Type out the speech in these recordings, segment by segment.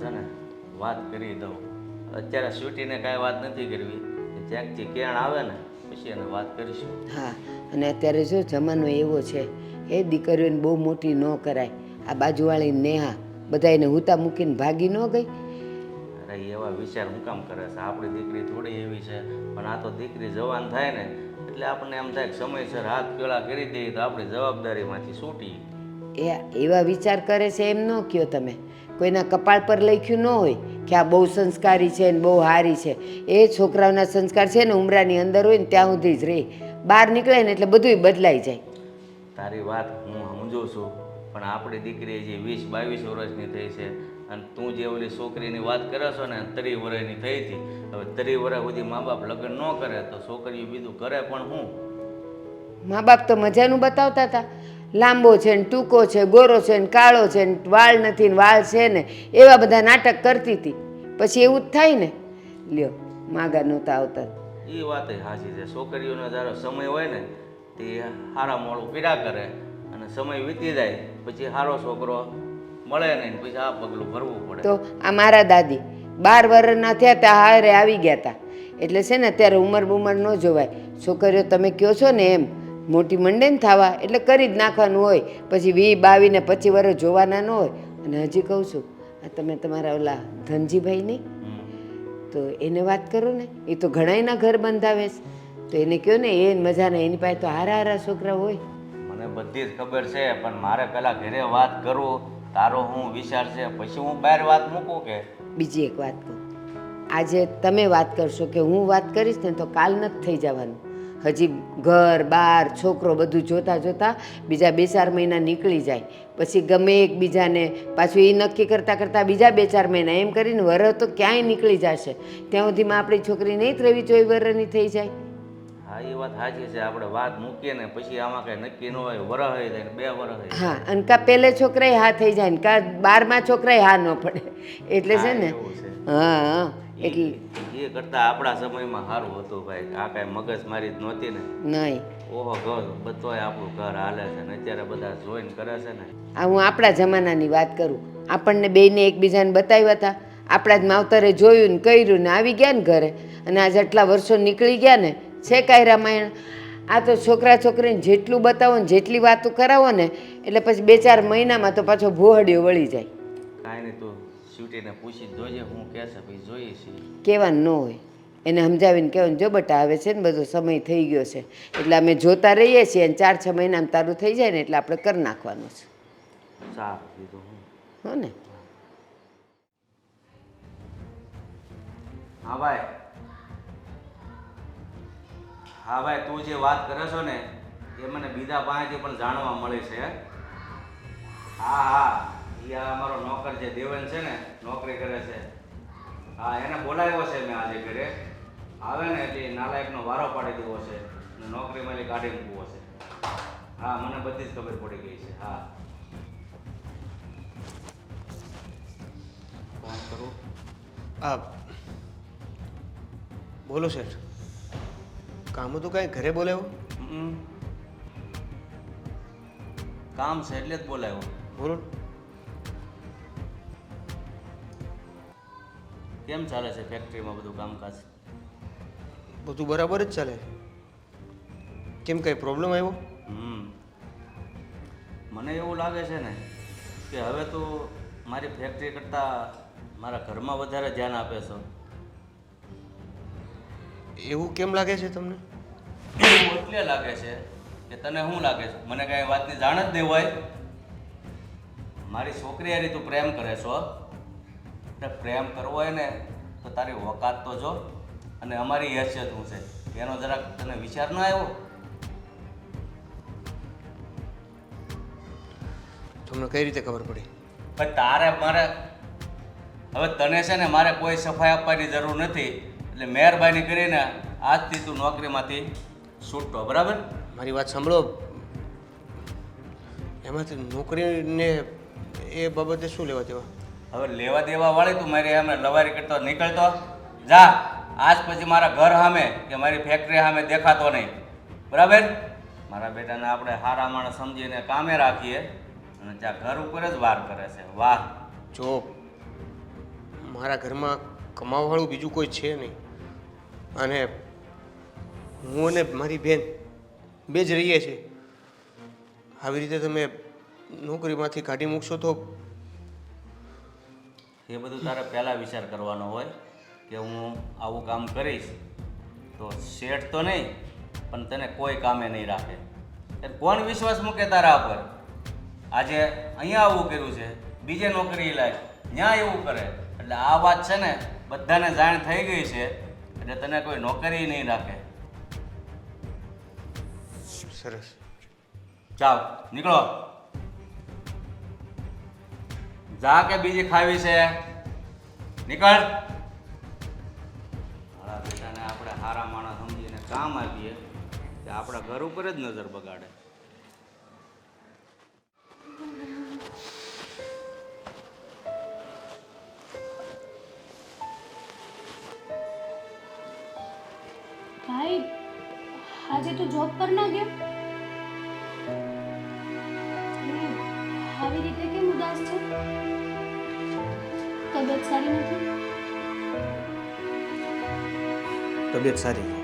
છે ને વાત કરી દઉં. અત્યારે સ્વીટીને કાંઈ વાત નથી કરવી, જ્યાંકથી કેણ આવે ને પછી એને વાત કરીશું. હા, અને અત્યારે જો જમાનો એવો છે એ દીકરીઓને બહુ મોટી ન કરાય. આ બાજુવાળી નેહા બધા એને હુતા મૂકીને ભાગી ન ગઈ. અરે એવા વિચાર હું કામ કરે છે? આપણી દીકરી થોડી એવી છે, પણ આ તો દીકરી જવાન થાય ને એટલે આપણને એમ થાય કે સમયસર હાથ પેલા કરી દઈએ તો આપણી જવાબદારીમાંથી છૂટી. એવા વિચાર કરે છે એમ ન કહો તમે. કોઈના કપાળ પર લખ્યું ન હોય કે આ બહુ સંસ્કારી છે ને બહુ સારી છે. એ છોકરાઓના સંસ્કાર છે ને ઉમરાની અંદર હોય ને ત્યાં સુધી જ રહે. બહાર નીકળે ને એટલે બધુંય બદલાઈ જાય. તારી વાત હું સમજું છું, પણ આપણી દીકરી જે 20-22 વર્ષની થઈ છે અને તું જે ઓલી છોકરીની વાત કરે છો ને 30 વર્ષની થઈ હતી. હવે 30 વર્ષ સુધી મા બાપ લગ્ન ન કરે તો છોકરીઓ બીજું કરે પણ શું? મા બાપ તો મજાનું બતાવતા હતા. લાંબો છે ને ટૂંકો છે, ગોરો છે ને કાળો છે ને વાળ નથી ને વાળ છે ને એવા બધા નાટક કરતી હતી. પછી એવું જ થાય ને. લ્યો માગા નહોતા આવતા. એ વાત સાચી છે. છોકરીઓનો જ્યારે સમય હોય ને તે સારા મોડું પીડા કરે અને સમય વીતી જાય પછી સારો છોકરો મળે નહીં, પછી આ પગલું ભરવું પડે. તો આ મારા દાદી 12 વર્ષના થયા ત્યાં હારે આવી ગયા હતા. એટલે છે ને અત્યારે ઉંમર બુમર ન જોવાય. છોકરીઓ તમે કહો છો ને એમ મોટી મંડે ને થવા એટલે કરી જ નાખવાનું હોય. પછી 20, 22 ને 25 વર્ષ જોવાના ન હોય. અને હજી કહું છું, આ તમે તમારા ઓલા ધનજીભાઈ નહીં તો એને વાત કરો ને. એ તો ઘણાયના ઘર બંધાવે છે. તો એને કહો ને એ મજાના એની પાસે તો હારા છોકરા હોય. મને બધી જ ખબર છે, પણ મારે પહેલાં ઘરે વાત કરું. તારો હું વિચાર છે પછી હું બહાર વાત મૂકું કે? બીજી એક વાત કહું, આજે તમે વાત કરશો કે હું વાત કરીશ ને તો કાલ નથી થઈ જવાનું. હજી ઘર બાર છોકરો બધું જોતાં જોતાં બીજા 2-4 મહિના નીકળી જાય. પછી ગમે એકબીજાને પાછું એ નક્કી કરતાં કરતાં બીજા 2-4 મહિના એમ કરીને વરસ તો ક્યાંય નીકળી જશે. ત્યાં સુધીમાં આપણી છોકરી નહીં 23-24 વર્ષની થઈ જાય. હા, એ વાત સાચી છે. આપણે વાત મૂકીએ ને પછી આમાં કંઈ નક્કી ન હોય. વરસ થઈ જાય ને 2 વર્ષ થઈ જાય. હા, અને કાં પહેલે છોકરાએ હા થઈ જાય ને કાં 12મા છોકરાએ હા ન પડે. એટલે છે ને. હા, એટલે એ કરતાં આપણા સમયમાં સારું હતું ભાઈ. આ કાંઈ મગજમારી જ નહોતી ને. નહીં. ઓહો ઘર બધોય આપણું ઘર હાલે છે ને અત્યારે બધા જોઈને કરે છે ને. આ હું આપણા જમાનાની વાત કરું. આપણને બેયને એકબીજાને બતાવ્યા હતા. આપણા જ માવતરે જોયું ને કર્યું ને આવી ગયા ને ઘરે. અને આજે આટલા વર્ષો નીકળી ગયા ને છે કાંઈ રામાયણ. આ તો છોકરા છોકરીને જેટલું બતાવો ને જેટલી વાતો કરાવો ને એટલે પછી 2-4 મહિનામાં તો પાછો ભોહડિયો વળી જાય. કાંઈ નહીં, તું સ્વીટીને પૂછી જોઈએ હું કહે છે પછી જોઈએ છીએ. કહેવાનું ન હોય. એને સમજાવીને કહેવાનું જો બટા હવે છે ને બધો સમય થઈ ગયો છે એટલે અમે જોતા રહીએ છીએ અને 4-6 મહિનામાં તારું થઈ જાય ને એટલે આપણે કરી નાખવાનું છે. સારું કીધું હું. હો ને. હા ભાઈ. હા ભાઈ, તું જે વાત કરે છો ને એ મને બીજા પાસેથી પણ જાણવા મળી છે. હા હા, એ અમારો નોકર જે દેવન છે ને નોકરી કરે છે. હા, એને બોલાવ્યો છે મેં આજે ઘરે. આવે ને એટલે નાલાયકનો વારો પાડી દેવો છે અને નોકરીમાંથી કાઢી મૂકવો છે. હા, મને બધી જ ખબર પડી ગઈ છે. હા, ફોન કરું. આ બોલો શેઠ, કામ હતું કાંઈ ઘરે બોલાવ્યો? કામ છે એટલે જ બોલાવ્યો. બોલો. કેમ ચાલે છે ફેક્ટરીમાં બધું કામકાજ? બધું બરાબર જ ચાલે. કેમ કાંઈ પ્રોબ્લેમ આવ્યો? મને એવું લાગે છે ને કે હવે તો મારી ફેક્ટરી કરતાં મારા ઘરમાં વધારે ધ્યાન આપે છો. એવું કેમ લાગે છે તમને? એવું એટલે લાગે છે કે તને શું લાગે છે? મને કાંઈ વાતની જાણ જ નહીં હોય. મારી છોકરી હારે તું પ્રેમ કરે છો. એટલે પ્રેમ કરવો હોય ને તો તારી વકાત તો જો અને અમારી હેસિયત શું છે એનો જરાક તને વિચાર ન આવ્યો? તમને કઈ રીતે ખબર પડી? પણ તારે મારે હવે તને છે ને મારે કોઈ સફાઈ આપવાની જરૂર નથી. એટલે મહેરબાની કરીને આજથી તું નોકરીમાંથી છૂટતો, બરાબર? મારી વાત સાંભળો. એમાંથી નોકરીને એ બાબતે શું લેવા દેવા? હવે લેવા દેવા વાળી તું મારી સામે લવારી કરતો નીકળતો જા. આજ પછી મારા ઘર સામે કે મારી ફેક્ટરી સામે દેખાતો નહીં, બરાબર? મારા બેટાને આપણે સારા માણસ સમજીને કામે રાખીએ અને ત્યાં ઘર ઉપર જ વાર કરે છે. વાહ! જો મારા ઘરમાં કમાવાવાળું બીજું કોઈ છે નહીં અને હું અને મારી બેન બે જ રહીએ છીએ. આવી રીતે તમે નોકરીમાંથી કાઢી મૂકશો તો એ બધું તારે પહેલાં વિચાર કરવાનો હોય કે હું આવું કામ કરીશ તો શેઠ તો નહીં પણ તને કોઈ કામે નહીં રાખે. એ કોણ વિશ્વાસ મૂકે તારા પર? આજે અહીંયા આવું કર્યું છે, બીજે નોકરી લાય, ત્યાં એવું કરે. એટલે આ વાત છે ને બધાને જાણ થઈ ગઈ છે એટલે તને કોઈ નોકરી નહીં રાખે. સરસ. ચાલ નીકળો. જા કે બીજી ખાવી છે? નીકળ. મારા બેટાને આપણે હારા માણસ સમજીને કામ આપીએ કે આપણા ઘર ઉપર જ નજર બગાડે. ભાઈ આજે તું જોબ પર ના ગયો? અને આવી રીતે કેમ ઉદાસ છે? તબિયત સારી નથી? તબિયત સારી છે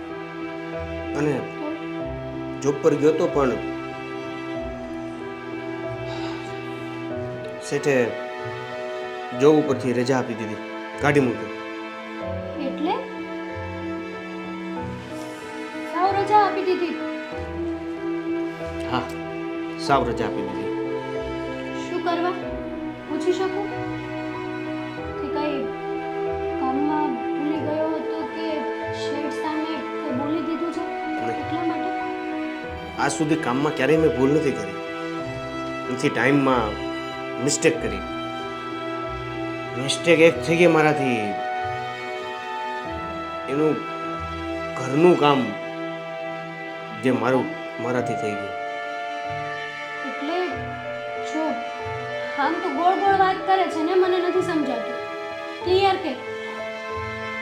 અને જોબ પર ગયો તો પણ શેઠે જોબ ઉપરથી રજા આપી દીધી, કાઢી મૂકી. એટલે સાવ રજા આપી દીધી? હા, સાવ રજા આપી દીધી. શું કરવા પૂછી શકું? કે કઈ કામમાં ભૂલી ગયો હતો કે શેઠ સામે કંઈ બોલી દીધું છે એટલા માટે? આજ સુધી કામમાં ક્યારેય મેં ભૂલ નથી કરી, નથી ટાઈમમાં મિસ્ટેક કરી. મિસ્ટેક એક થઈ ગઈ મારાથી, એનું ઘરનું કામ જે મારાથી થઈ ગયું. એટલે જો આમ તો ગોળ ગોળ વાત કરે છે ને, મને નથી સમજાતું. ક્લિયર કે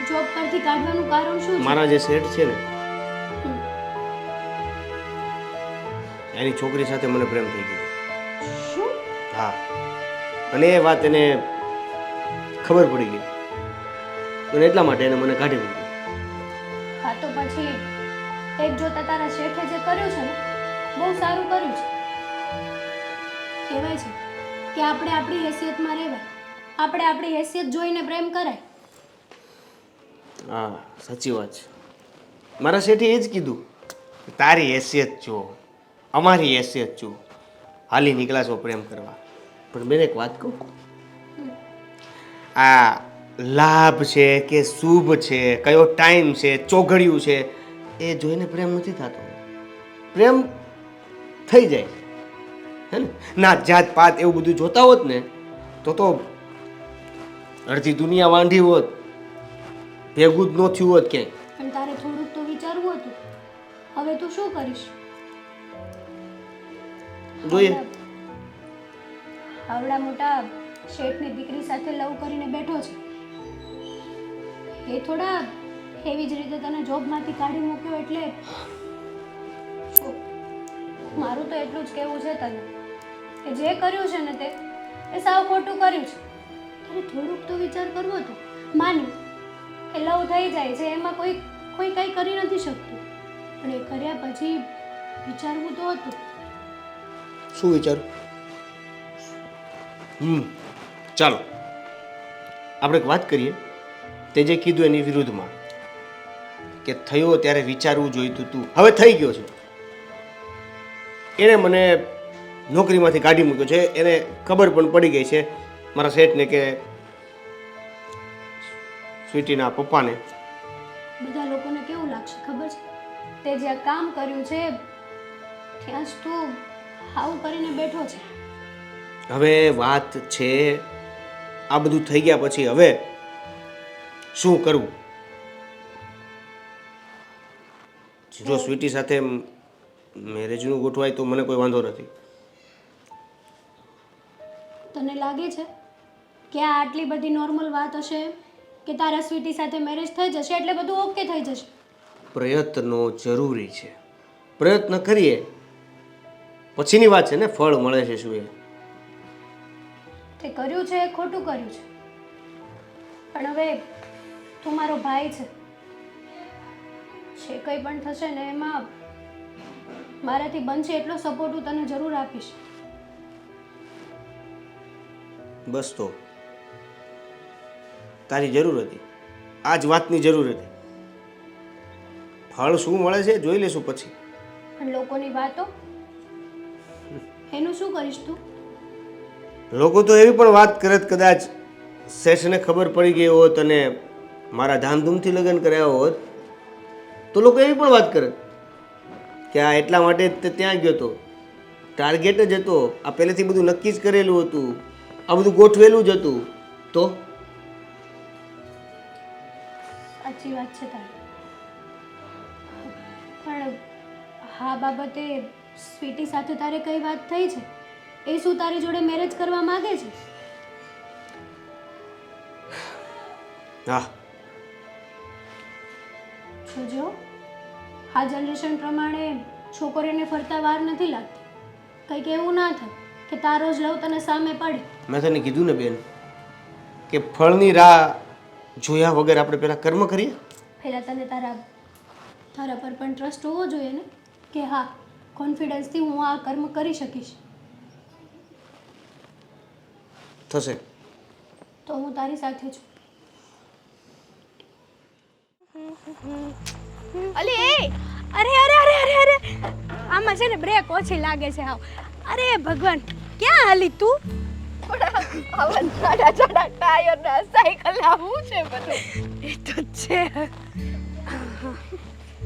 જોબ પરથી કાઢવાનું કારણ શું છે? મારા જે સેટ છે ને હમ. એની છોકરી સાથે મને પ્રેમ થઈ ગયો. શું? હા, અને એ વાત એને ખબર પડી ગઈ અને એટલા માટે એને મને કાઢી મૂકી. હા તો પછી એક જોતા તારા શેઠે જે કર્યું છે ને બહુ સારું કર્યું છે. કહેવાય છે કે આપણે આપણી હેસિયતમાં રહેવાય, આપણે આપણી હેસિયત જોઈને પ્રેમ કરાય. હા, સાચી વાત છે. મારા શેઠે એ જ કીધું, તારી હેસિયત જો, અમારી હેસિયત જો, હાલી નીકળ્યા છો પ્રેમ કરવા. પણ બેન એક વાત કહું, આ લાભ છે કે શુભ છે, કયો ટાઈમ છે, ચોઘડિયું છે, એ જોઈને પ્રેમ નથી થતો. પ્રેમ થઈ જાય હે ને. ના જાત પાત એવું બધું જોતા હોત ને તો અડધી દુનિયા વાંઢી હોત, ભેગું જ ન થયું હોત ક્યાંય. પણ તારે થોડુંક તો વિચારવું હતું. હવે તું શું કરીશ? જોઈએ. આવડા મોટા શેઠની દીકરી સાથે લવ કરીને બેઠો છે, એ થોડા એવી જ રીતે તને જોબમાંથી કાઢી મૂક્યો એટલે શું? મારું તો એટલું જ કહેવું છે તને કે જે કર્યું છે ને તે સાવ ખોટું કર્યું છે. તારે થોડુંક તો વિચાર કરવો હતો. માન્યું કે લવ થઈ જાય છે, એમાં કોઈ કંઈ કરી નથી શકતું, પણ એ કર્યા પછી વિચારવું તો હતું. શું વિચારું? ચાલો આપણે એક વાત કરીએ. તે જે કીધું એની વિરુદ્ધમાં કે થયો ત્યારે વિચારવું જોઈતું તું, હવે થઈ ગયો છે. એણે મને નોકરીમાંથી કાઢી મૂક્યો છે, એને ખબર પણ પડી ગઈ છે મારા શેઠને કે સ્વીટીના પપ્પાને. બધા લોકોને કેવું લાગશે ખબર છે? તે જ્યાં કામ કર્યું છે ત્યાં જ તું આવું કરીને બેઠો છે. હવે વાત છે આ બધું થઈ ગયા પછી હવે શું કરવું? જો સ્વીટી સાથે મેરેજનું ગોઠવાય તો મને કોઈ વાંધો નથી. તને લાગે છે કે આ આટલી બધી નોર્મલ વાત હશે કે તારા સ્વીટી સાથે મેરેજ થઈ જશે એટલે બધું ઓકે થઈ જશે? પ્રયત્નો જરૂરી છે. પ્રયત્ન કરીએ પછીની વાત છે ને, ફળ મળે છે શું એ. તે કર્યું છે એ ખોટું કર્યું છે. પણ હવે તું મારો ભાઈ છે, જે કંઈ પણ થશે ને એમાં મારાથી બનશે એટલો સપોર્ટ હું તને જરૂર આપીશ. બસ તો તારી જરૂર હતી, આ જ વાતની જરૂર હતી. ફળ શું મળે છે જોઈ લેશું પછી. પણ લોકોની વાતો, એનું શું કરીશ તું? લોકો તો એવી પણ વાત કરત, કદાચ શેઠને ખબર પડી ગઈ હોત અને મારા ધામધૂમથી લગ્ન કર્યા હોત તો લોકો એવી પણ વાત કરત કે આ એટલા માટે જ તે ત્યાં ગયો હતો, ટાર્ગેટ જ હતો, આ પહેલેથી બધું નક્કી જ કરેલું હતું, આ બધું ગોઠવેલું જ હતું. તો સાચી વાત છે તારી, પણ હા બાબતે સ્વીટી સાથે તારે કઈ વાત થઈ છે? એ શું તારી જોડે મેરેજ કરવા માંગે છે? હા, જોજો, આ જનરેશન પ્રમાણે છોકરીઓને ફરતા વાર નથી લાગતી. કંઈક એવું ના થાય કે તારો જ લવ તને સામે પડે. મેં તને કીધું ને બેન કે ફળની રાહ જોયા વગર આપણે પહેલાં કર્મ કરીએ. પહેલાં તને તારા પર પણ ટ્રસ્ટ હોવો જોઈએ ને કે હા, કોન્ફિડન્સથી હું આ કર્મ કરી શકીશ. થશે. તો હું તારી સાથે છું. અલી એ અરે અરે અરે અરે અરે આમાં છે ને બ્રેક ઓછી લાગે છે. હાવ અરે ભગવાન, ક્યાં હાલી તું? આવા જાડા જાડા ટાયર ના સાયકલ આવું છે બધું. એ તો છે.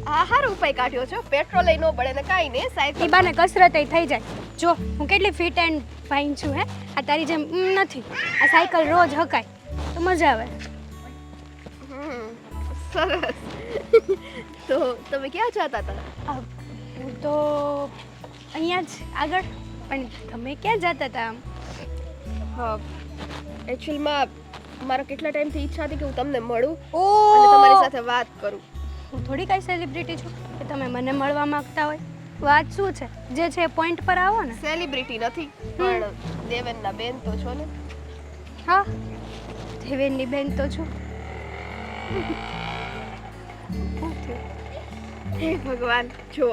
આ હારો ઉપાય કાઢ્યો છો, પેટ્રોલ ય ન બળે ને કાંઈ ને સાયકલ. ઈ બાને કસરત થઈ જાય. જો હું કેટલી ફિટ એન્ડ ફાઇન છું. હે આ તારી જેમ નથી. આ સાયકલ રોજ હકાય તો મજા આવે. સરસ. તો તમે ક્યાં જતા હતા? હું તો અહીંયા જ આગળ. પણ તમે ક્યાં જતા હતા આમ? હા, એકચ્યુઅલમાં મારા કેટલા ટાઈમથી ઈચ્છા હતી કે હું તમને મળું ઓ અને તમારી સાથે વાત કરું. હું થોડી કાંઈ સેલિબ્રિટી છું કે તમે મને મળવા માંગતા હોય. વાત શું છે? જે છે એ પોઈન્ટ પર આવો ને. સેલિબ્રિટી નથી પણ દેવેનના બેન તો છો ને. હા, દેવેનની બેન તો છું. હે ભગવાન, જો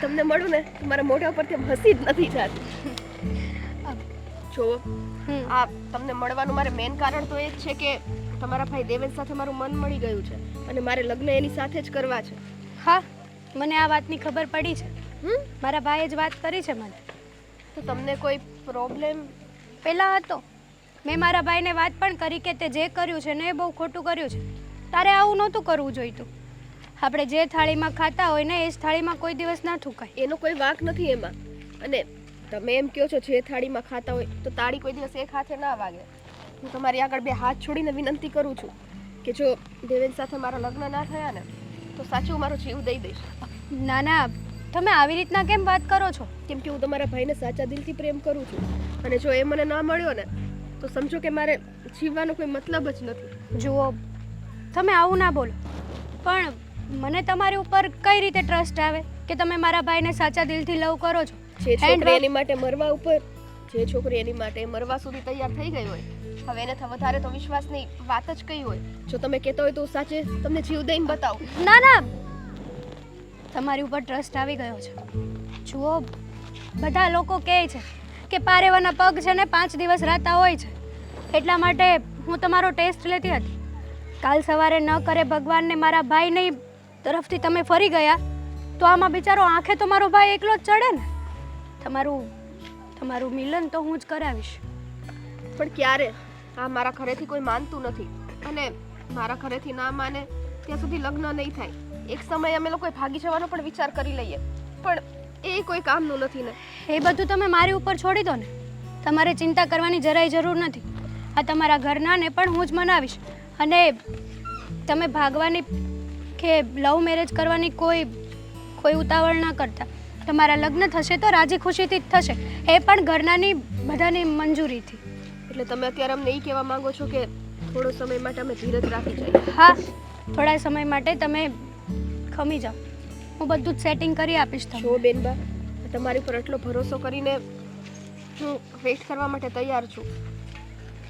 તમને મળું ને મારા મોઢા પરથી આમ હસી જ નથી જાતી. જો આ તમને મળવાનું મારે મેઇન કારણ તો એ જ છે કે તમારા ભાઈ દેવેન સાથે મારું મન મળી ગયું છે અને મારે લગ્ન એની સાથે જ કરવા છે. હા, મને આ વાતની ખબર પડી છે. મારા ભાઈએ જ વાત કરી છે મને. તો તમને કોઈ પ્રોબ્લેમ? પહેલાં હતો. મેં મારા ભાઈને વાત પણ કરી કે તે જે કર્યું છે ને એ બહુ ખોટું કર્યું છે. તારે આવું નહોતું કરવું જોઈતું. આપણે જે થાળીમાં ખાતા હોય ને એ જ થાળીમાં કોઈ દિવસ ના થૂકાય. એનો કોઈ વાંક નથી એમાં. અને તમે એમ કહો છો જે થાળીમાં ખાતા હોય તો તાળી કોઈ દિવસ એક હાથે ના વાગે. હું તમારી આગળ બે હાથ છોડીને વિનંતી કરું છું કે જો દેવેન સાથે મારા લગ્ન ના થયા ને તો સાચું મારો જીવ દઈ દઈશ. ના ના, તમે આવી રીતના કેમ વાત કરો છો? કેમ કે હું તમારા ભાઈને સાચા દિલથી પ્રેમ કરું છું અને જો એ મને ના મળ્યો ને તો સમજો કે મારે જીવવાનો કોઈ મતલબ જ નથી. જુઓ, તમે આવું ના બોલો. પણ મને તમારી ઉપર કઈ રીતે ટ્રસ્ટ આવે કે તમે મારા ભાઈને સાચા દિલથી લવ કરો છો? જે છોકરી એની માટે મરવા ઉપર, જે છોકરી એની માટે મરવા સુધી તૈયાર થઈ ગઈ હોય, હવે એને વધારે તો વિશ્વાસની વાત જ કઈ હોય. જો તમે કહેતા હોય તો હું સાચે તમને જીવ દઈને બતાવું. ના ના, તમારી ઉપર ટ્રસ્ટ આવી ગયો છે. જુઓ, બધા લોકો કહે છે કે પારેવાના પગ છે ને 5 દિવસ રાતા હોય છે. એટલા માટે હું તમારો ટેસ્ટ લેતી હતી. કાલ સવારે ન કરે ભગવાનને મારા ભાઈની તરફથી તમે ફરી ગયા તો આમાં બિચારો આંખે તો મારો ભાઈ એકલો જ ચડે ને. તમારું મિલન તો હું જ કરાવીશ. પણ ક્યારે? આ મારા ઘરેથી કોઈ માનતું નથી અને મારા ઘરેથી ના માને ત્યાં સુધી લગ્ન નહીં થાય. એક સમયે અમે લોકો ભાગી જવાનો પણ વિચાર કરી લઈએ પણ એ કોઈ કામનું નથી ને. એ બધું તમે મારી ઉપર છોડી દો ને. તમારે ચિંતા કરવાની જરાય જરૂર નથી. આ તમારા ઘરનાને પણ હું જ મનાવીશ. અને તમે ભાગવાની કે લવ મેરેજ કરવાની કોઈ ઉતાવળ ના કરતા. તમારા લગ્ન થશે તો રાજી ખુશીથી જ થશે, એ પણ ઘરનાની બધાની મંજૂરીથી. એટલે તમે અત્યારે અમને એ કહેવા માંગો છો કે થોડો સમય માટે અમે ધીરજ રાખી જઈએ? હા, થોડા સમય માટે તમે ખમી જાઓ. હું બધું જ સેટિંગ કરી આપીશ તમને. જો બેનબા, તમારી પર આટલો ભરોસો કરીને હું વેઇટ કરવા માટે તૈયાર છું.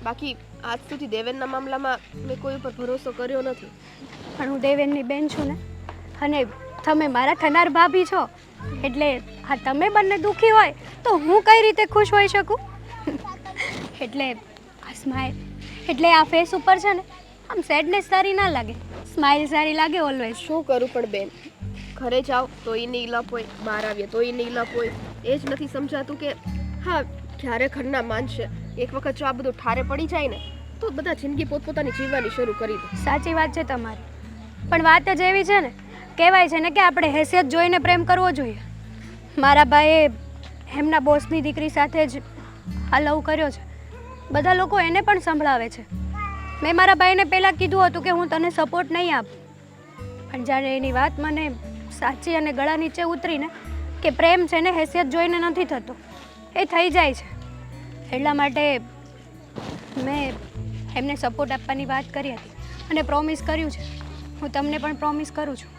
બાકી આજ સુધી દેવેનના મામલામાં મેં કોઈ ઉપર ભરોસો કર્યો નથી. પણ હું દેવેનની બેન છું ને, અને તમે મારા થનાર ભાભી છો, એટલે હા તમે બંને દુઃખી હોય તો હું કઈ રીતે ખુશ હોઈ શકું? એટલે આ સ્માઇલ, એટલે આ ફેસ ઉપર છે ને આમ સેડનેસ સારી ના લાગે, સ્માઇલ સારી લાગે ઓલવેઝ. શું કરું પણ બેન, ઘરે જાઓ તો એ નીલપ હોય, બહાર આવીએ તો એ નીલપ હોય. એ જ નથી સમજાતું કે હા ક્યારે ઘરના માનશે. એક વખત જો આ બધું ઠારે પડી જાય ને તો બધા જિંદગી પોતપોતાની જીવવાની શરૂ કરી દે. સાચી વાત છે તમારી, પણ વાત જ એવી છે ને, કહેવાય છે ને કે આપણે હેસિયત જોઈને પ્રેમ કરવો જોઈએ. મારા ભાઈએ એમના બોસની દીકરી સાથે જ આ લવ કર્યો છે. બધા લોકો એને પણ સંભળાવે છે. મેં મારા ભાઈને પહેલાં કીધું હતું કે હું તને સપોર્ટ નહીં આપું, પણ જ્યારે એની વાત મને સાચી અને ગળા નીચે ઉતરીને કે પ્રેમ છે ને હેસિયત જોઈને નથી થતો, એ થઈ જાય છે. એટલા માટે મેં એમને સપોર્ટ આપવાની વાત કરી હતી અને પ્રોમિસ કર્યું છે. હું તમને પણ પ્રોમિસ કરું છું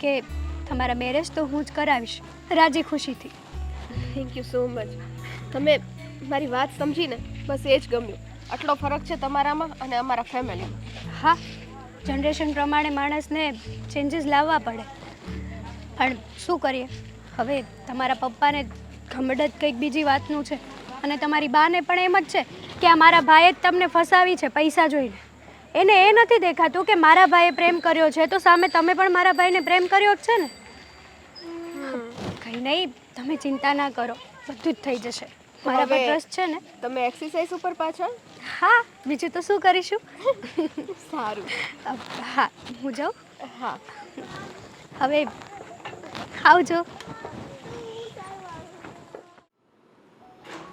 કે તમારા મેરેજ તો હું જ કરાવીશ, રાજી ખુશીથી. Thank you so much. તમે મારી વાત સમજીને બસ એ જ ગમ્યું. આટલો ફરક છે તમારામાં અને અમારા ફેમિલીમાં. હા, જનરેશન પ્રમાણે માણસને ચેન્જીસ લાવવા પડે, પણ શું કરીએ હવે. તમારા પપ્પાને ઘમંડ જ કંઈક બીજી વાતનું છે, અને તમારી બાને પણ એમ જ છે કે આ મારા ભાઈએ જ તમને ફસાવી છે પૈસા જોઈને. એને એ નથી દેખાતું કે મારા ભાઈએ પ્રેમ કર્યો છે તો સામે તમે પણ મારા ભાઈને પ્રેમ કર્યો જ છે ને. કંઈ નહીં, તમે ચિંતા ના કરો, બધું જ થઈ જશે. મારા પર ટ્રસ્ટ છે ને. તમે એક્સરસાઇઝ ઉપર પાછા? હા, બીજું તો શું કરીશું. સારું. હા, હું જાઉં. હા, હવે આવજો.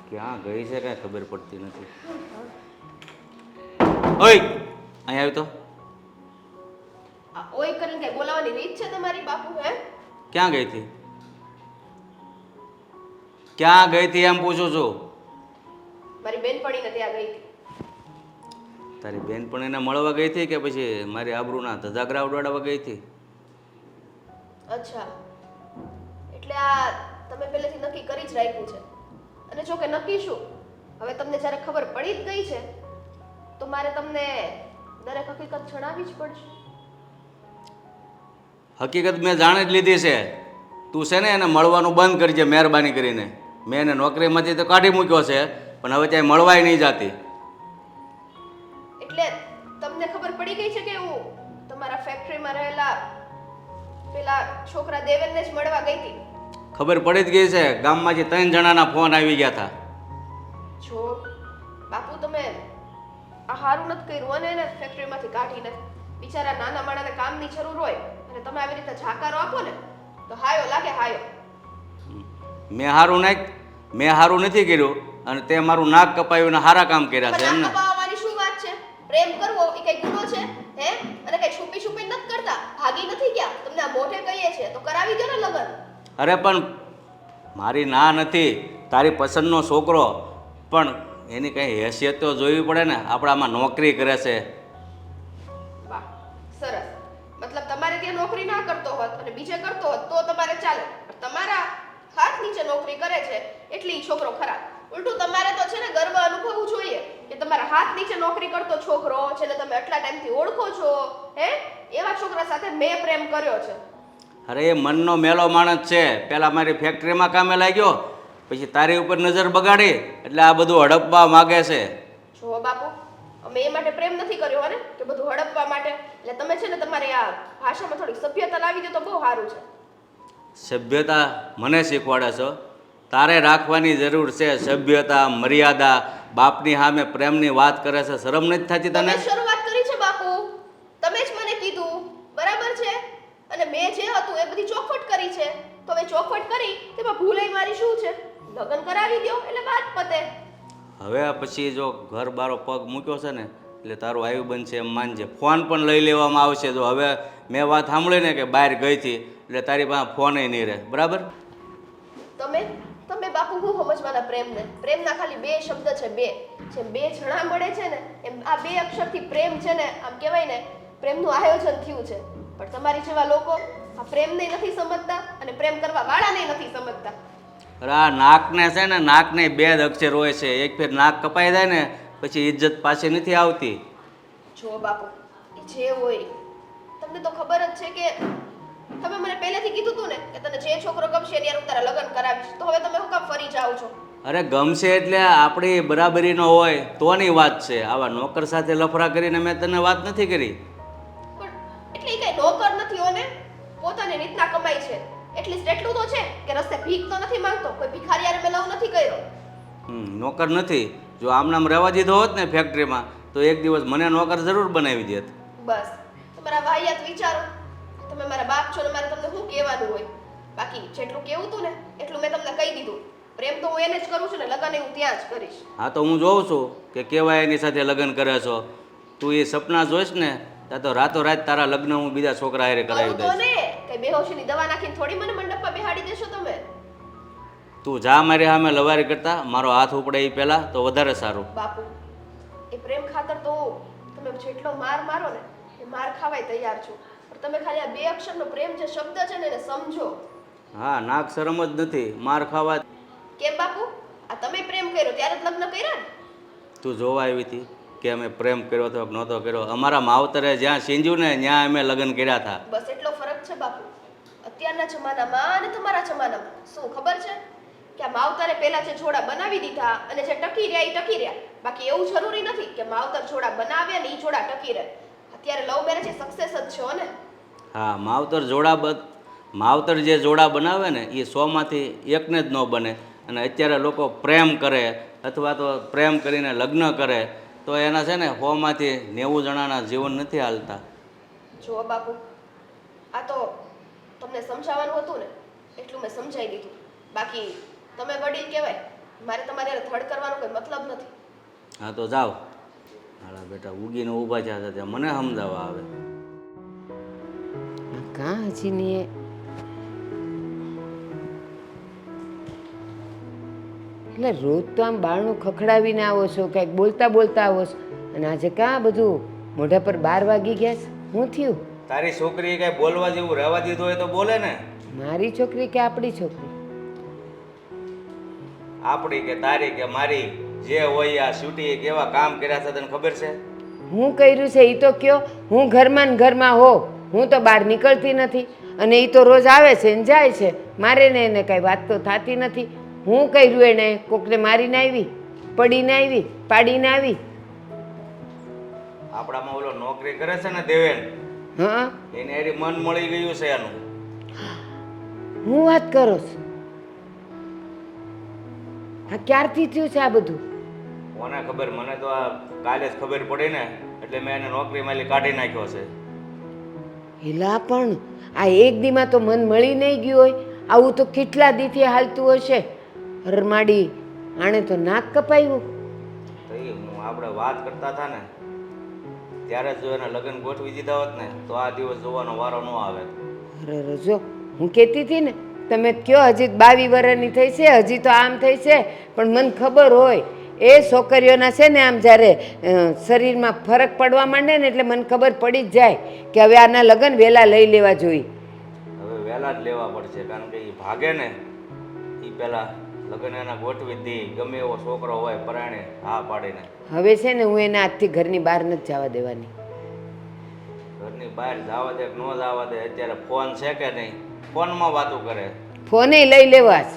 ક્યાં ગઈ છે કાંઈ ખબર પડતી નથી. ઓય અહીં આવ્યું તો આ ઓય કરીને કઈ બોલાવવાની રીત છે તમારી બાપુ? હે, ક્યાં ગઈ હતી? ક્યાં ગઈ હતી એમ પૂછું છું. મારી બેનપણીને ત્યાં ગઈ હતી. તારી બેનપણીને મળવા ગઈ હતી કે પછી મારી આબરૂના ધજાગરા ઉડાડવા ગઈ હતી? અચ્છા, એટલે આ તમે પહેલેથી નક્કી કરી જ રાખ્યું છે. અને જો કે નક્કી શું, હવે તમને જ્યારે ખબર પડી જ ગઈ છે તો મારે તમને દરેક હકીકત જણાવવી જ પડશે. હકીકત મેં જાણી જ લીધી છે. તું છે ને એને મળવાનું બંધ કરજે મહેરબાની કરીને. મેં એને નોકરીમાંથી તો કાઢી મૂક્યો છે, પણ હવે ત્યાં મળવાય નહીં જાતી. એટલે તમને ખબર પડી ગઈ છે કે હું તમારા ફેક્ટરીમાં રહેલા પેલા છોકરા દેવેનને જ મળવા ગઈ હતી? ખબર પડી જ ગઈ છે. ગામમાંથી 3 જણાના ફોન આવી ગયા હતા. જો બાપુ તમે આ હારું નથી કર્યું અને એને ફેક્ટરીમાંથી કાઢીને. બિચારા નાના માણાને કામની જરૂર હોય અને તમે આવી રીતે જાકારો આપો ને તો હાયો લાગે, હાયો. મેં હારું નથી કર્યું અને તે મારું નાક કપાયું ને સારા કામ કર્યા છે. એમને કપાવવાની શું વાત છે? પ્રેમ કરવો એ કઈ ગુનો છે? હે, અને કઈ છુપી છુપી નથી કરતા, ભાગી નથી ગયા. તમને આ મોઢે કહીએ છે તો કરાવી દો ને લગન. અરે પણ મારી ના નથી, તારી પસંદનો છોકરો, પણ એની કંઈ હેસિયત તો જોવી પડે ને. આપણામાં નોકરી કરે છે. વાહ, સરસ. મતલબ તમારે ત્યાં નોકરી ના કરતો હોત અને બીજે કરતો હોત તો તમારે ચાલે, પણ તમારા હાથ નીચે નોકરી કરે છે એટલે ઈ છોકરો ખરાબ. ઉલટું તમારે તો છે ને ગર્વ અનુભવવું જોઈએ કે તમારા હાથ નીચે નોકરી કરતો છોકરો જેને તમે આટલા ટાઈમથી ઓળખો છો, હે, એવા છોકરા સાથે મેં પ્રેમ કર્યો છે. અરે એ મનનો મેલો માણસ છે. પહેલાં મારી ફેક્ટરીમાં કામે લાગ્યો, પછી તારી ઉપર નજર બગાડી એટલે આ બધું હડપવા માગે છે. જો બાપુ, અમે એ માટે પ્રેમ નથી કર્યો ને કે બધું હડપવા માટે. એટલે તમે છે ને તમારી આ ભાષામાં થોડી સભ્યતા લાવી દો તો બહુ સારું છે. સભ્યતા મને શીખવાડે છો? તારે રાખવાની જરૂર છે સભ્યતા, મર્યાદા. બાપની સામે પ્રેમની વાત કરે છે, શરમ નથી થતી તને? તમે શરૂઆત કરી છે બાપુ, તમે જ મને કીધું, બરાબર છે? અને મેં જે હતું એ બધી ચોખવટ કરી છે. તો હવે ચોખવટ કરી તેમાં ભૂલે મારી શું છે? લગ્ન કરાવી દો એટલે વાત પતે. હવે પછી જો ઘર બારો પગ મૂક્યો છે ને એટલે તારું આયુ બનશે એમ માનજે. ફોન પણ લઈ લેવામાં આવશે. જો હવે મેં વાત સાંભળી ને કે બહાર ગઈ હતી એટલે તારી પાસે ફોન નહીં રહે, બરાબર? તમે બાપુ હું સમજવાના પ્રેમને? પ્રેમના ખાલી 2 શબ્દ છે, 2. જેમ 2 જણા મળે છે ને એમ આ 2 અક્ષરથી પ્રેમ છે ને આમ કહેવાય ને પ્રેમનું આયોજન થયું છે. પણ તમારી જેવા લોકો આ પ્રેમને નથી સમજતા અને પ્રેમ કરવા વાળાને નથી સમજતા. અરે આ નાકને છે ને, નાકને 2 જ અક્ષર હોય છે. એક ફેર નાક કપાઈ જાય ને પછી ઇજ્જત પાછી નથી આવતી. જો બાપુ એ જે હોય, તમને તો ખબર જ છે કે તમે મને પહેલેથી કીધું હતું ને કે તને જે છોકરો ગમશે એની હારે હું તારા લગ્ન કરાવીશ, તો હવે તમે શું કામ ફરી જાઓ છો? અરે ગમશે એટલે આપણી બરાબરીનો હોય તોની વાત છે. આવા નોકર સાથે લફરા કરીને મેં તને વાત નથી કરી. પણ એટલે ઈ કઈ નોકર નથી હો ને, પોતાની રીતના કમાય છે. એટલીસ્ટ એટલું તો છે કે રસ્તે ભીખ તો નથી માંગતો, કોઈ ભિખારી હારે મેં લવ નથી કર્યો. નોકર નથી. જો આમનામ રહેવા દીધો હોત ને ફેક્ટરીમાં તો એક દિવસ મને નોકર જરૂર બનાવી દેત. બસ તમારા વાહિયાત વિચારો. તમે મારા બાપ છો ને મારે તમને શું કહેવાનું હોય? બાકી જેટલું કહેવું હતું ને એટલું મેં તમને કહી દીધું. પ્રેમ તો હું એને જ કરું છું ને લગ્ન હું ત્યાં જ કરીશ. હા તો હું જોઉં છું કે કેવા એની સાથે લગ્ન કરે છો. તું એ સપના જોઈશ ને ત્યાં તો રાતોરાત તારા લગ્ન હું બીજા છોકરા હારે કરાવી કરું તો દઈશ. ને કઈ બેહોશીની દવા નાખીને થોડી મને મંડપમાં બેહાડી દેશો તમે. તું જા મારી સામે લવારી કરતા મારો હાથ ઉપડે એ પહેલાં તો વધારે સારું. બાપુ એ પ્રેમ ખાતર તો તમે જેટલો માર મારો ને એ માર ખાવાય તૈયાર છું, પણ તમે ખાલી આ બે અક્ષરનો પ્રેમ જે શબ્દ છે ને એને સમજો. હા નાક શરમ જ નથી માર ખાવા. કેમ બાપુ? આ તમે પ્રેમ કર્યો ત્યારે જ લગ્ન કર્યા ને? તું જોવા આવી હતી કે અમે પ્રેમ કર્યો હતો કે નહોતો કર્યો? અમારા માવતરે જ્યાં સીંજ્યું ને ત્યાં અમે લગ્ન કર્યા હતા. બસ એટલો ફરક છે બાપુ અત્યારના જમાનામાં અને તમારા જમાનામાં. શું ખબર છે કે આ માવતરે પહેલા જે જોડા બનાવી દીધા અને જે ટકી રહ્યા એ ટકી રહ્યા. બાકી એવું જરૂરી નથી કે માવતર જોડા બનાવે ને એ જોડા ટકી રહે. અત્યારે લવ મેરેજ એ સક્સેસ જ છે ને. હા માવતર જે જોડા બનાવે ને એ 100માંથી એકને જ ન બને. અને અત્યારે લોકો પ્રેમ કરે અથવા તો પ્રેમ કરીને લગ્ન કરે તો એના છે ને 100માંથી 90 જણાના જીવન નથી હાલતા. જુઓ બાપુ આ તો તમને સમજાવવાનું હતું ને એટલું મેં સમજાવી દીધું. બાકી તમે વડીલ કહેવાય, મારે તમારે હારે થડ કરવાનો કોઈ મતલબ નથી. હા તો જાઓ. હાલા બેટા ઉગીને ઊભા થયા હતા મને સમજાવવા આવે. કાં હજી નહીં એટલે રોજ તો આમ બારણું ખખડાવીને આવો છો, કંઈક બોલતા બોલતા આવો છો, અને આજે કાં બધું મોઢા પર 12 વાગી ગયા છે? શું થયું? તારી છોકરી કઈ બોલવા જેવું રહેવા દીધું હોય તો બોલે ને. મારી છોકરી કે આપણી છોકરી? આપણી કે તારી કે મારી જે હોય આ સ્યુટીએ કેવા કામ કર્યા છે તને ખબર છે? હું કર્યું છે એ તો કયો. હું ઘરમાં ને ઘરમાં હો, હું તો બહાર નીકળતી નથી અને એ તો રોજ આવે છે ને જાય છે. મારે ને એને કાંઈ વાત તો થતી નથી. હું કર્યું એને? કોકને મારીને આવી, પડીને આવી, પાડીને આવી? આપણામાં ઓલો નોકરી કરે છે ને દેવેન, હા એને એરી મન મળી ગયું છે એનું. હું વાત કરો છો? આ ક્યારથી થયું છે આ બધું? કોને ખબર? મને તો આ કાલે જ ખબર પડી ને એટલે મેં એને નોકરીમાંથી કાઢી નાખ્યો છે. એલા પણ આ એક દીમાં તો મન મળી નહીં ગયું હોય. આવું તો કેટલા દીથી હાલતું હશે. રમાડી આણે તો નાક કપાયું. તો એ આપણે વાત કરતા હતા ને ત્યારે જો એના લગ્ન ગોઠવી દીધા હોત ને તો આ દિવસ જોવાનો વારો ન આવે. અરે રજો, હું કહેતી હતી ને તમે કયો હજી 22 વર્ષની થઈ છે, હજી તો આમ થઈ છે. પણ મને ખબર હોય એ છોકરીઓના છે ને આમ જ્યારે શરીરમાં ફરક પડવા માંડે ને એટલે મને ખબર પડી જ જાય કે હવે આના લગ્ન વહેલા લઈ લેવા જોઈએ. હવે વહેલા જ લેવા પડશે કારણ કે એ ભાગે ને એ પહેલાં લગ્ન એના ગોઠવી દી. ગમે એવો છોકરો હોય પરાણે હા પાડીને. હવે છે ને હું એને આજથી ઘરની બહાર નથી જવા દેવાની. ઘરની બહાર જવા દે કે ન જવા દે? અત્યારે ફોન છે કે નહીં? ફોનમાં વાતો કરે. ફોને લઈ લેવા જ,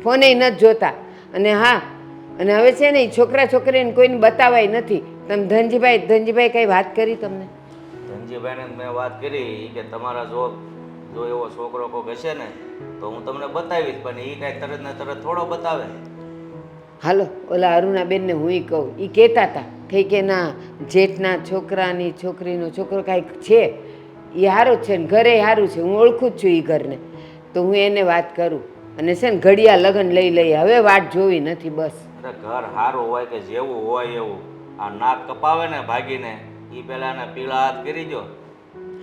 ફોને નથી જોતા. અને હા, અને હવે છે ને એ છોકરા છોકરીને કોઈને બતાવાય નથી. તમે ધનજીભાઈ કઈ વાત કરી તમને? ધનજીભાઈને મેં વાત કરી કે તમારા જો એવો છોકરો કોઈ હશે ને તો હું તમને બતાવીશ, પણ એ કાંઈ તરત ને તરત થોડો બતાવે. હાલો ઓલા અરુણાબેનને હું કહું. એ કહેતા હતા કે ના જેઠના છોકરાની છોકરીનો છોકરો કાંઈક છે, એ સારું જ છે ને ઘરે સારું છે, હું ઓળખું જ છું એ ઘરને. તો હું એને વાત કરું અને છે ને ઘડિયા લગ્ન લઈ લઈએ. હવે વાટ જોવી નથી બસ. અરે ઘર સારું હોય કે જેવું હોય એવું. આ નાક કપાવે ને ભાગીને એ પહેલાં એને પીળા હાથ કરી દો.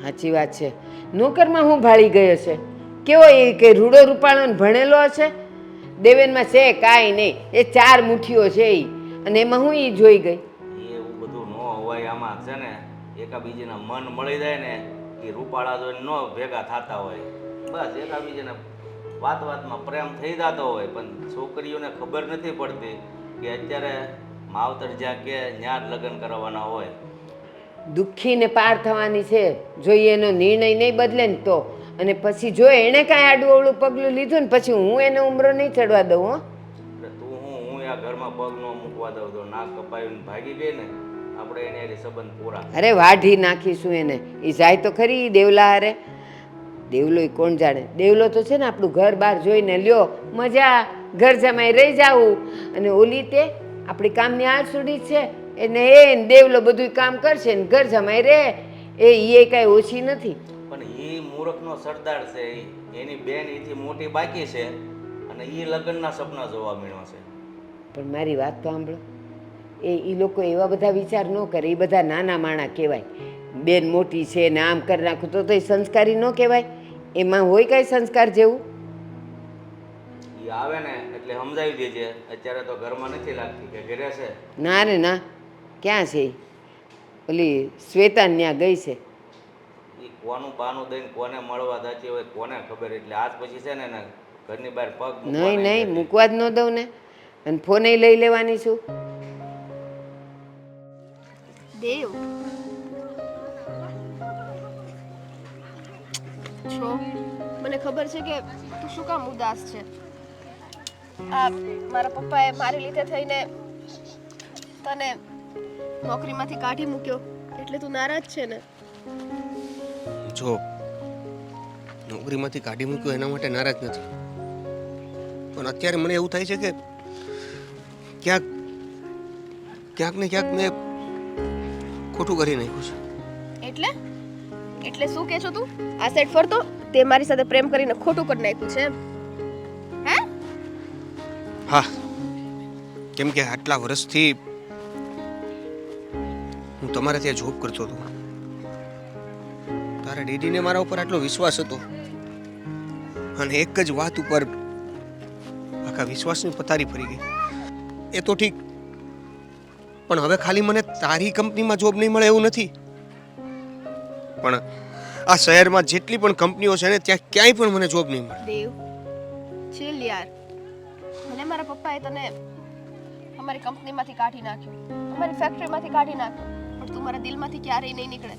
સાચી વાત છે. નોકરમાં હું ભાળી ગયો છે. કેવો એ કે રૂડો રૂપાળો ને ભણેલો હશે? દેવેનમાં છે કાંઈ નહીં, એ 4 મુઠ્ઠીઓ છે એ, અને એમાં હું એ જોઈ ગઈ. એવું બધું ન હોય. આમાં છે ને એકાબીજીના મન મળી જાય ને એ રૂપાળા જોઈને ન ભેગા થતા હોય. બસ એકાબીજીને વાતમાં પ્રેમ થઈ જતો હોય. પણ છોકરીઓને ખબર નથી પડતી કે અત્યારે માવતર જ્યાં કે ત્યાં જ લગ્ન કરવાના હોય. દુઃખીને પાર થવાની છે. જો એનો નિર્ણય નહીં બદલે ને તો, અને પછી જો એણે કાંઈ આડું અવળું પગલું લીધું ને પછી હું એને ઉમરો નહીં ચડવા દઉં હો. એટલે તું હું આ ઘરમાં પગ ન મૂકવા દઉં તો નાક કપાયું ભાગી ગઈ ને આપણે એને હારે સંબંધ પૂરા. અરે વાઢી નાખીશું એને. એ જાય તો ખરી ઈ દેવલા હારે. દેવલો ઈ કોણ જાણે. દેવલો તો છે ને આપણું ઘર બહાર જોઈને લ્યો મજા, ઘર જમાઈ રહી જાવું, અને ઓલી તે આપણી કામની આળસુડી છે એને એ ને દેવલો બધું કામ કરશે ને ઘર જમાઈ રહે. એ કાંઈ ઓછી નથી. પણ એ મૂર્ખનો સરદાર છે. એની બેન એથી મોટી બાકી છે અને એ લગ્નના સપના જોવા મળ્યો છે. પણ મારી વાત તો સાંભળો. એ લોકો એવા બધા વિચાર ન કરે. એ બધા નાના માણા કહેવાય. બેન મોટી છે ને આમ કરી નાખું તો એ સંસ્કારી ન કહેવાય. એમાં હોય કાંઈ સંસ્કાર જેવું? એ આવે ને એટલે સમજાવી દેજે. અત્યારે તો ઘરમાં નથી લાગતી કે ઘરે છે. ના રે ના, ક્યાં છે ઈ? ઓલી શ્વેતા ત્યાં ગઈ છે. એ કોનું બાનું દઈને કોને મળવા જતી હોય કોને ખબર. એટલે આજ પછી છે ને એને ઘરની બહાર પગ મૂકવા નહીં નહીં, દેતી. મૂકવા જ ન દઉં ને. અને ફોને લઈ લેવાની છું. દેવ છો, મને ખબર છે કે તું શું કામ ઉદાસ છે. આ મારા પપ્પાએ મારી લીધે થઈને તને નોકરીમાંથી કાઢી મૂક્યો એટલે તું નારાજ છે ને. જો નોકરીમાંથી કાઢી મૂક્યો એના માટે નારાજ નથી, પણ અત્યારે મને એવું થાય છે કે ક્યાંક ને ક્યાંક મેં ખોટું કરી નાખ્યું છે. એટલે શું કહે છો તું? આ સાઈડ ફરતો તે મારી સાથે પ્રેમ કરીને ખોટું કરી નાખ્યું છે એમ? હે? હા, કેમ કે આટલા વર્ષથી હું તમારે ત્યાં જોબ કરતો હતો. તારા ડેડીને મારા ઉપર આટલો વિશ્વાસ હતો અને એક જ વાત ઉપર આખા વિશ્વાસની પથારી ફરી ગઈ. એ તો ઠીક, પણ હવે ખાલી મને તારી કંપનીમાં જોબ નહીં મળે એવું નથી, પણ આ શહેરમાં જેટલી પણ કંપનીઓ છે ને ત્યાં ક્યાંય પણ મને જોબ નહીં મળે. દેવ ચિલ યાર. મને મારા પપ્પાએ તને અમારી કંપનીમાંથી કાઢી નાખ્યો, અમારી ફેક્ટરીમાંથી કાઢી નાખ્યો, પણ તું મારા દિલમાંથી ક્યારેય નહીં નીકળે.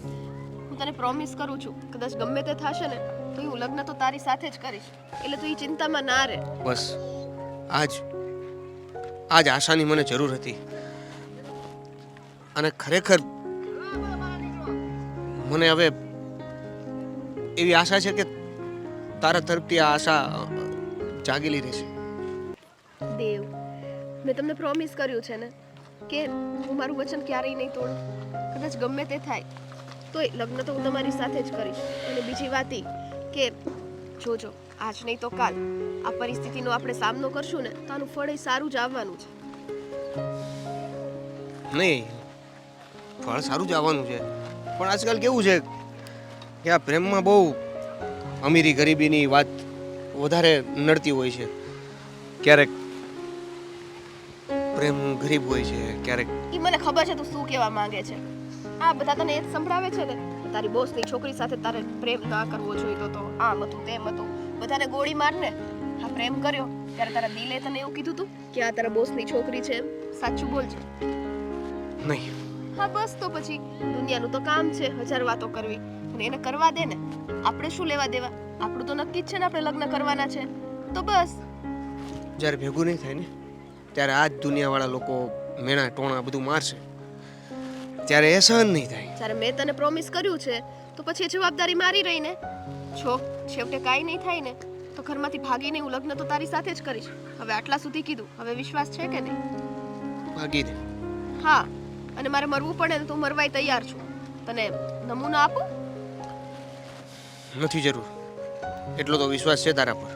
હું તને પ્રોમિસ કરું છું, કદાચ ગમે તે થશે ને તો હું લગ્ન તો તારી સાથે જ કરીશ. એટલે તું એ ચિંતામાં ના રહે. બસ આજ આશાની મને જરૂર હતી, અને ખરેખર મને હવે એવી આશા છે કે તારા તરફથી આ આશા જાગેલી રહેશે. દેવ, મેં તમને પ્રોમિસ કર્યું છે ને કે હું મારું વચન ક્યારેય નહીં તોડું. કદાચ ગમે તે થાય તોય લગ્ન તો હું તમારી સાથે જ કરીશ. અને બીજી વાત એ કે જોજો, આજ નહીં તો કાલ આ પરિસ્થિતિનો આપણે સામનો કરશું ને તો આનું ફળ એ સારું જ આવવાનું છે. નહીં, ફળ સારું જ આવવાનું છે, પણ આજકાલ કેવું છે કે આ પ્રેમમાં બહુ અમીરી ગરીબીની વાત વધારે નડતી હોય છે. ક્યારેક પ્રેમ ગરીબ હોય છે, ક્યારેક એ મને ખબર છે તું શું કહેવા માંગે છે. આ બધા તને એ જ સંભળાવે છે ને કે તારી બોસની છોકરી સાથે તારે પ્રેમ ના કરવો જોઈતો તો, આમ હતું તેમ હતું. બધાને ગોળી મારને આ પ્રેમ કર્યો ત્યારે તારા દિલે તને એવું કીધું તું કે આ તારા બોસની છોકરી છે એમ? સાચું બોલજે. નહીં. હા બસ, તો પછી દુનિયાનું તો કામ છે હજાર વાતો કરવી, અને એને કરવા દે ને. આપણે શું લેવા દેવા? આપણું તો નક્કી જ છે ને આપણે લગ્ન કરવાના છે, તો બસ. જ્યારે ભેગું નહીં થાય ને ત્યારે આ જ દુનિયાવાળા લોકો મેણા ટોણા બધું મારશે, ત્યારે એ સહન નહીં થાય. જ્યારે મેં તને પ્રોમિસ કર્યું છે તો પછી એ જવાબદારી મારી રહી ને. છો, છેવટે કાંઈ નહીં થાય ને તો ઘરમાંથી ભાગીને હું લગ્ન તો તારી સાથે જ કરીશ. હવે આટલા સુધી કીધું, હવે વિશ્વાસ છે કે નહીં? ભાગી દે. હા, અને મારે મરવું પડે ને તો હું મરવાય તૈયાર છું. તને નમૂના આપું? નથી જરૂર, એટલો તો વિશ્વાસ છે તારા પર.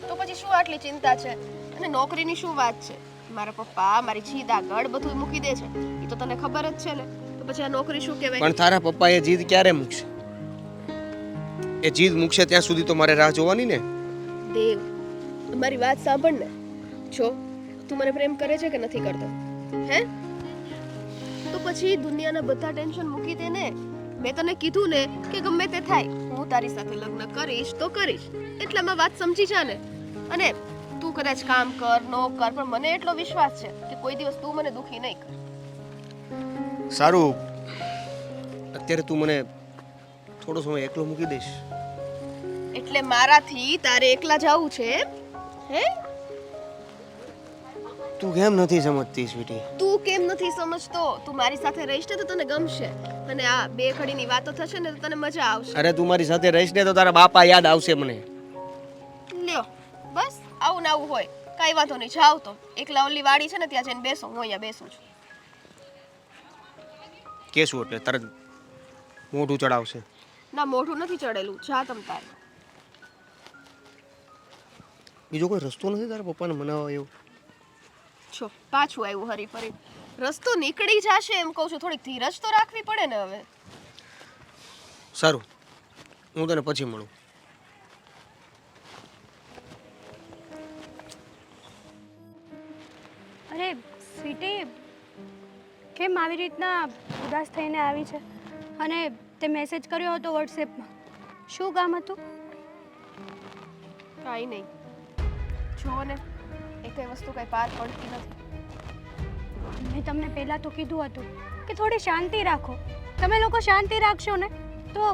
તો પછી શું આટલી ચિંતા છે? અને નોકરીની શું વાત છે? મારા પપ્પા મારી જીદ આગળ બધું મૂકી દે છે, એ તો તને ખબર જ છે ને. તો પછી આ નોકરી શું કહેવાય? પણ તારા પપ્પા એ જીદ ક્યારે મૂકશે? એ જીદ મૂકશે ત્યાં સુધી તો મારે રાહ જોવાની ને. દેવ, મારી વાત સાંભળ ને. જો તું મને પ્રેમ કરે છે કે નથી કરતો? હે? તો પછી દુનિયાના બધા ટેન્શન મૂકી દે ને. મેં તને કીધું ને કે ગમે તે થાય હું તારી સાથે લગ્ન કરીશ તો કરીશ. એટલામાં વાત સમજી જા ને. અને તું કદાચ કામ કર ન કર, પણ મને એટલો વિશ્વાસ છે કે કોઈ દિવસ તું મને દુખી નહીં કર. સારું, અત્યારે તું મને થોડો સમય એકલો મૂકી દઈશ? એટલે મારાથી તારે એકલા જવું છે એમ? હે? તું કેમ નથી સમજતી સ્વીટી? તું કેમ નથી સમજતો? તું મારી સાથે રહીશ ને તો તને ગમશે, અને આ બે ઘડીની વાતો થશે ને તો તને મજા આવશે. અરે તું મારી સાથે રહીશ ને તો તારા બાપા યાદ આવશે મને. લ્યો, બસ આવું ને આવું હોય. કાંઈ વાંધો નહીં, જાવ તો. એકલા ઓલી વાડી છે ને ત્યાં જઈને બેસો, હું અહીંયા બેસું છું. કેશું એટલે તરત મોઢું ચડાવશે? ના, મોઢું નથી ચડેલું. જા તમ તારે. બીજો કોઈ રસ્તો નથી તારા પપ્પાને મનાવવા એવો? છો પાછું આવ્યું હરી ફરી. રસ્તો નીકળી જશે એમ કહું છું. થોડીક ધીરજ તો રાખવી પડે ને હવે. સારું, હું તને પછી મળું. અરે સ્વીટી, કેમ આવી રીતના ઉદાસ થઈને આવી છે? અને તે મેસેજ કર્યો હતો વોટ્સએપમાં, શું કામ હતું? કાંઈ નહીં. જુઓ ને, એ કઈ વસ્તુ કઈ પાર પડતી નથી. મેં તમને પહેલાં તો કીધું હતું કે થોડી શાંતિ રાખો. તમે લોકો શાંતિ રાખશો ને તો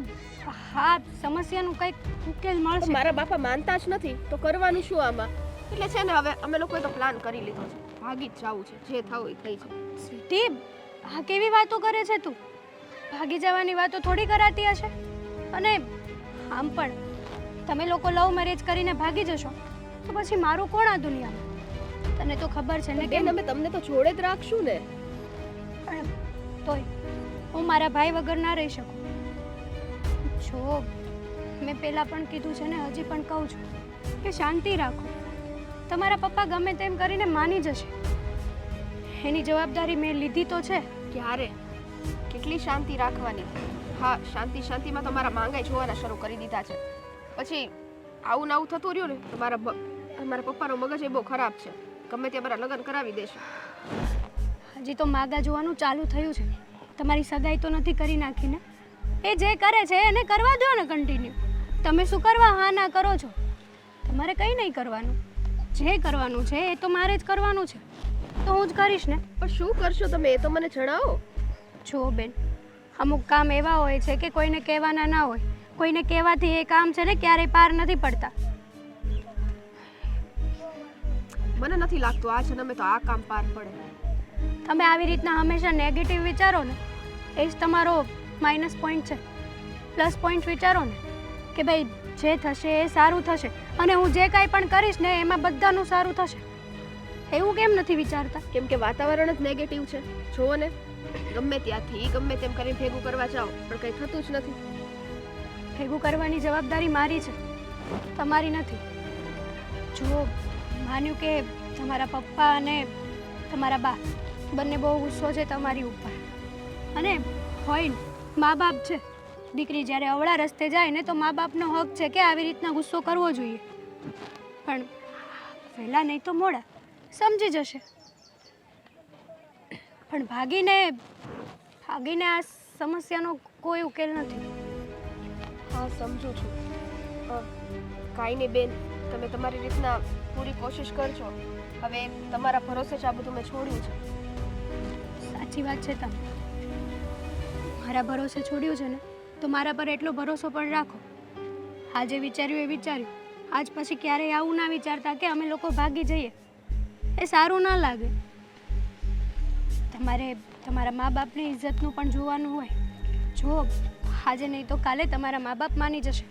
હા સમસ્યાનું કંઈક ઉકેલ પણ મળશે. મારા બાપા માનતા જ નથી તો કરવાનું શું આમાં? એટલે છે ને હવે અમે લોકોએ તો પ્લાન કરી લીધો છે. ભાગી જ જવું છે, જે થવું એ થઈ જાય. સ્વીટી, આ કેવી વાતો કરે છે તું? ભાગી જવાની વાતો થોડી કરાતી હશે. અને આમ પણ તમે લોકો લવ મેરેજ કરીને ભાગી જશો તો પછી મારું કોણ આ દુનિયામાં? તને તો ખબર છે ને કે બેન, અમે તમને તો જોડે જ રાખશું ને. પણ તોય હું મારા ભાઈ વગર ના રહી શકું. જો મેં પહેલાં પણ કીધું છે ને હજી પણ કહું છું કે શાંતિ રાખો. તમારા પપ્પા ગમે તેમ કરીને માની જશે. એની જવાબદારી મેં લીધી તો છે. ક્યારે? કેટલી શાંતિ રાખવાની? હા, શાંતિમાં તો મારા માંગાઈ જોવાના શરૂ કરી દીધા છે. પછી આવું ને આવું થતું રહ્યું ને તો મારા પપ્પાનો મગજ એ બહુ ખરાબ છે. ગમે તે મારા લગ્ન કરાવી દેશે. હજી તો માગા જોવાનું ચાલુ થયું છે. તમારી સગાઈ તો નથી કરી નાખી ને? એ જે કરે છે એને કરવા દો ને કન્ટિન્યુ. તમે શું કરવા હા ના કરો છો? તમારે કંઈ નહીં કરવાનું. જે કરવાનું છે એ તો મારે જ કરવાનું છે, તો હું જ કરીશ ને. પણ શું કરશો તમે એ તો મને જણાવો. જો બેન, અમુક કામ એવા હોય છે કે કોઈને કહેવાના ના હોય. કોઈને કહેવાથી એ કામ છે ને ક્યારેય પાર નથી પડતા. મને નથી લાગતું આ જન્મે તો આ કામ પાર પડે. તમે આવી રીતના હંમેશા નેગેટિવ વિચારો ને એ જ તમારો માઇનસ પોઈન્ટ છે. પ્લસ પોઈન્ટ વિચારો ને કે ભાઈ જે થશે એ સારું થશે, અને હું જે કાંઈ પણ કરીશ ને એમાં બધાનું સારું થશે. એવું કેમ નથી વિચારતા? કેમ કે વાતાવરણ જ નેગેટિવ છે. જુઓ ને, ગમે ત્યાંથી ગમે તેમ કરીને ભેગું કરવા જાઓ પણ કંઈ થતું જ નથી. ભેગું કરવાની જવાબદારી મારી છે, તમારી નથી. જુઓ, માન્યું કે તમારા પપ્પા અને તમારા બા બંને બહુ ગુસ્સો છે તમારી ઉપર, અને હોય ને મા બાપ છે. દીકરી જ્યારે અવળા રસ્તે જાય ને તો મા બાપનો હક છે કે આવી રીતના ગુસ્સો કરવો જોઈએ. પણ વહેલા નહીં તો મોડા સમજી જશે. પણ ભાગીને આ સમસ્યાનો કોઈ ઉકેલ નથી. હા, સમજુ છું. કાંઈ નહીં બેન, તમે તમારી રીતના પૂરી કોશિશ કરજો. હવે તમારા ભરોસે જ આ બધું મેં છોડ્યું છે. સાચી વાત છે. તમે મારા ભરોસે છોડ્યું છે ને તો મારા પર એટલો ભરોસો પણ રાખો. આજે વિચાર્યું એ વિચાર્યું. આજ પછી ક્યારેય આવું ના વિચારતા કે અમે લોકો ભાગી જઈએ. એ સારું ના લાગે. તમારે તમારા મા બાપની ઇજ્જતનું પણ જોવાનું હોય. જો આજે નહીં તો કાલે તમારા મા બાપ માની જશે.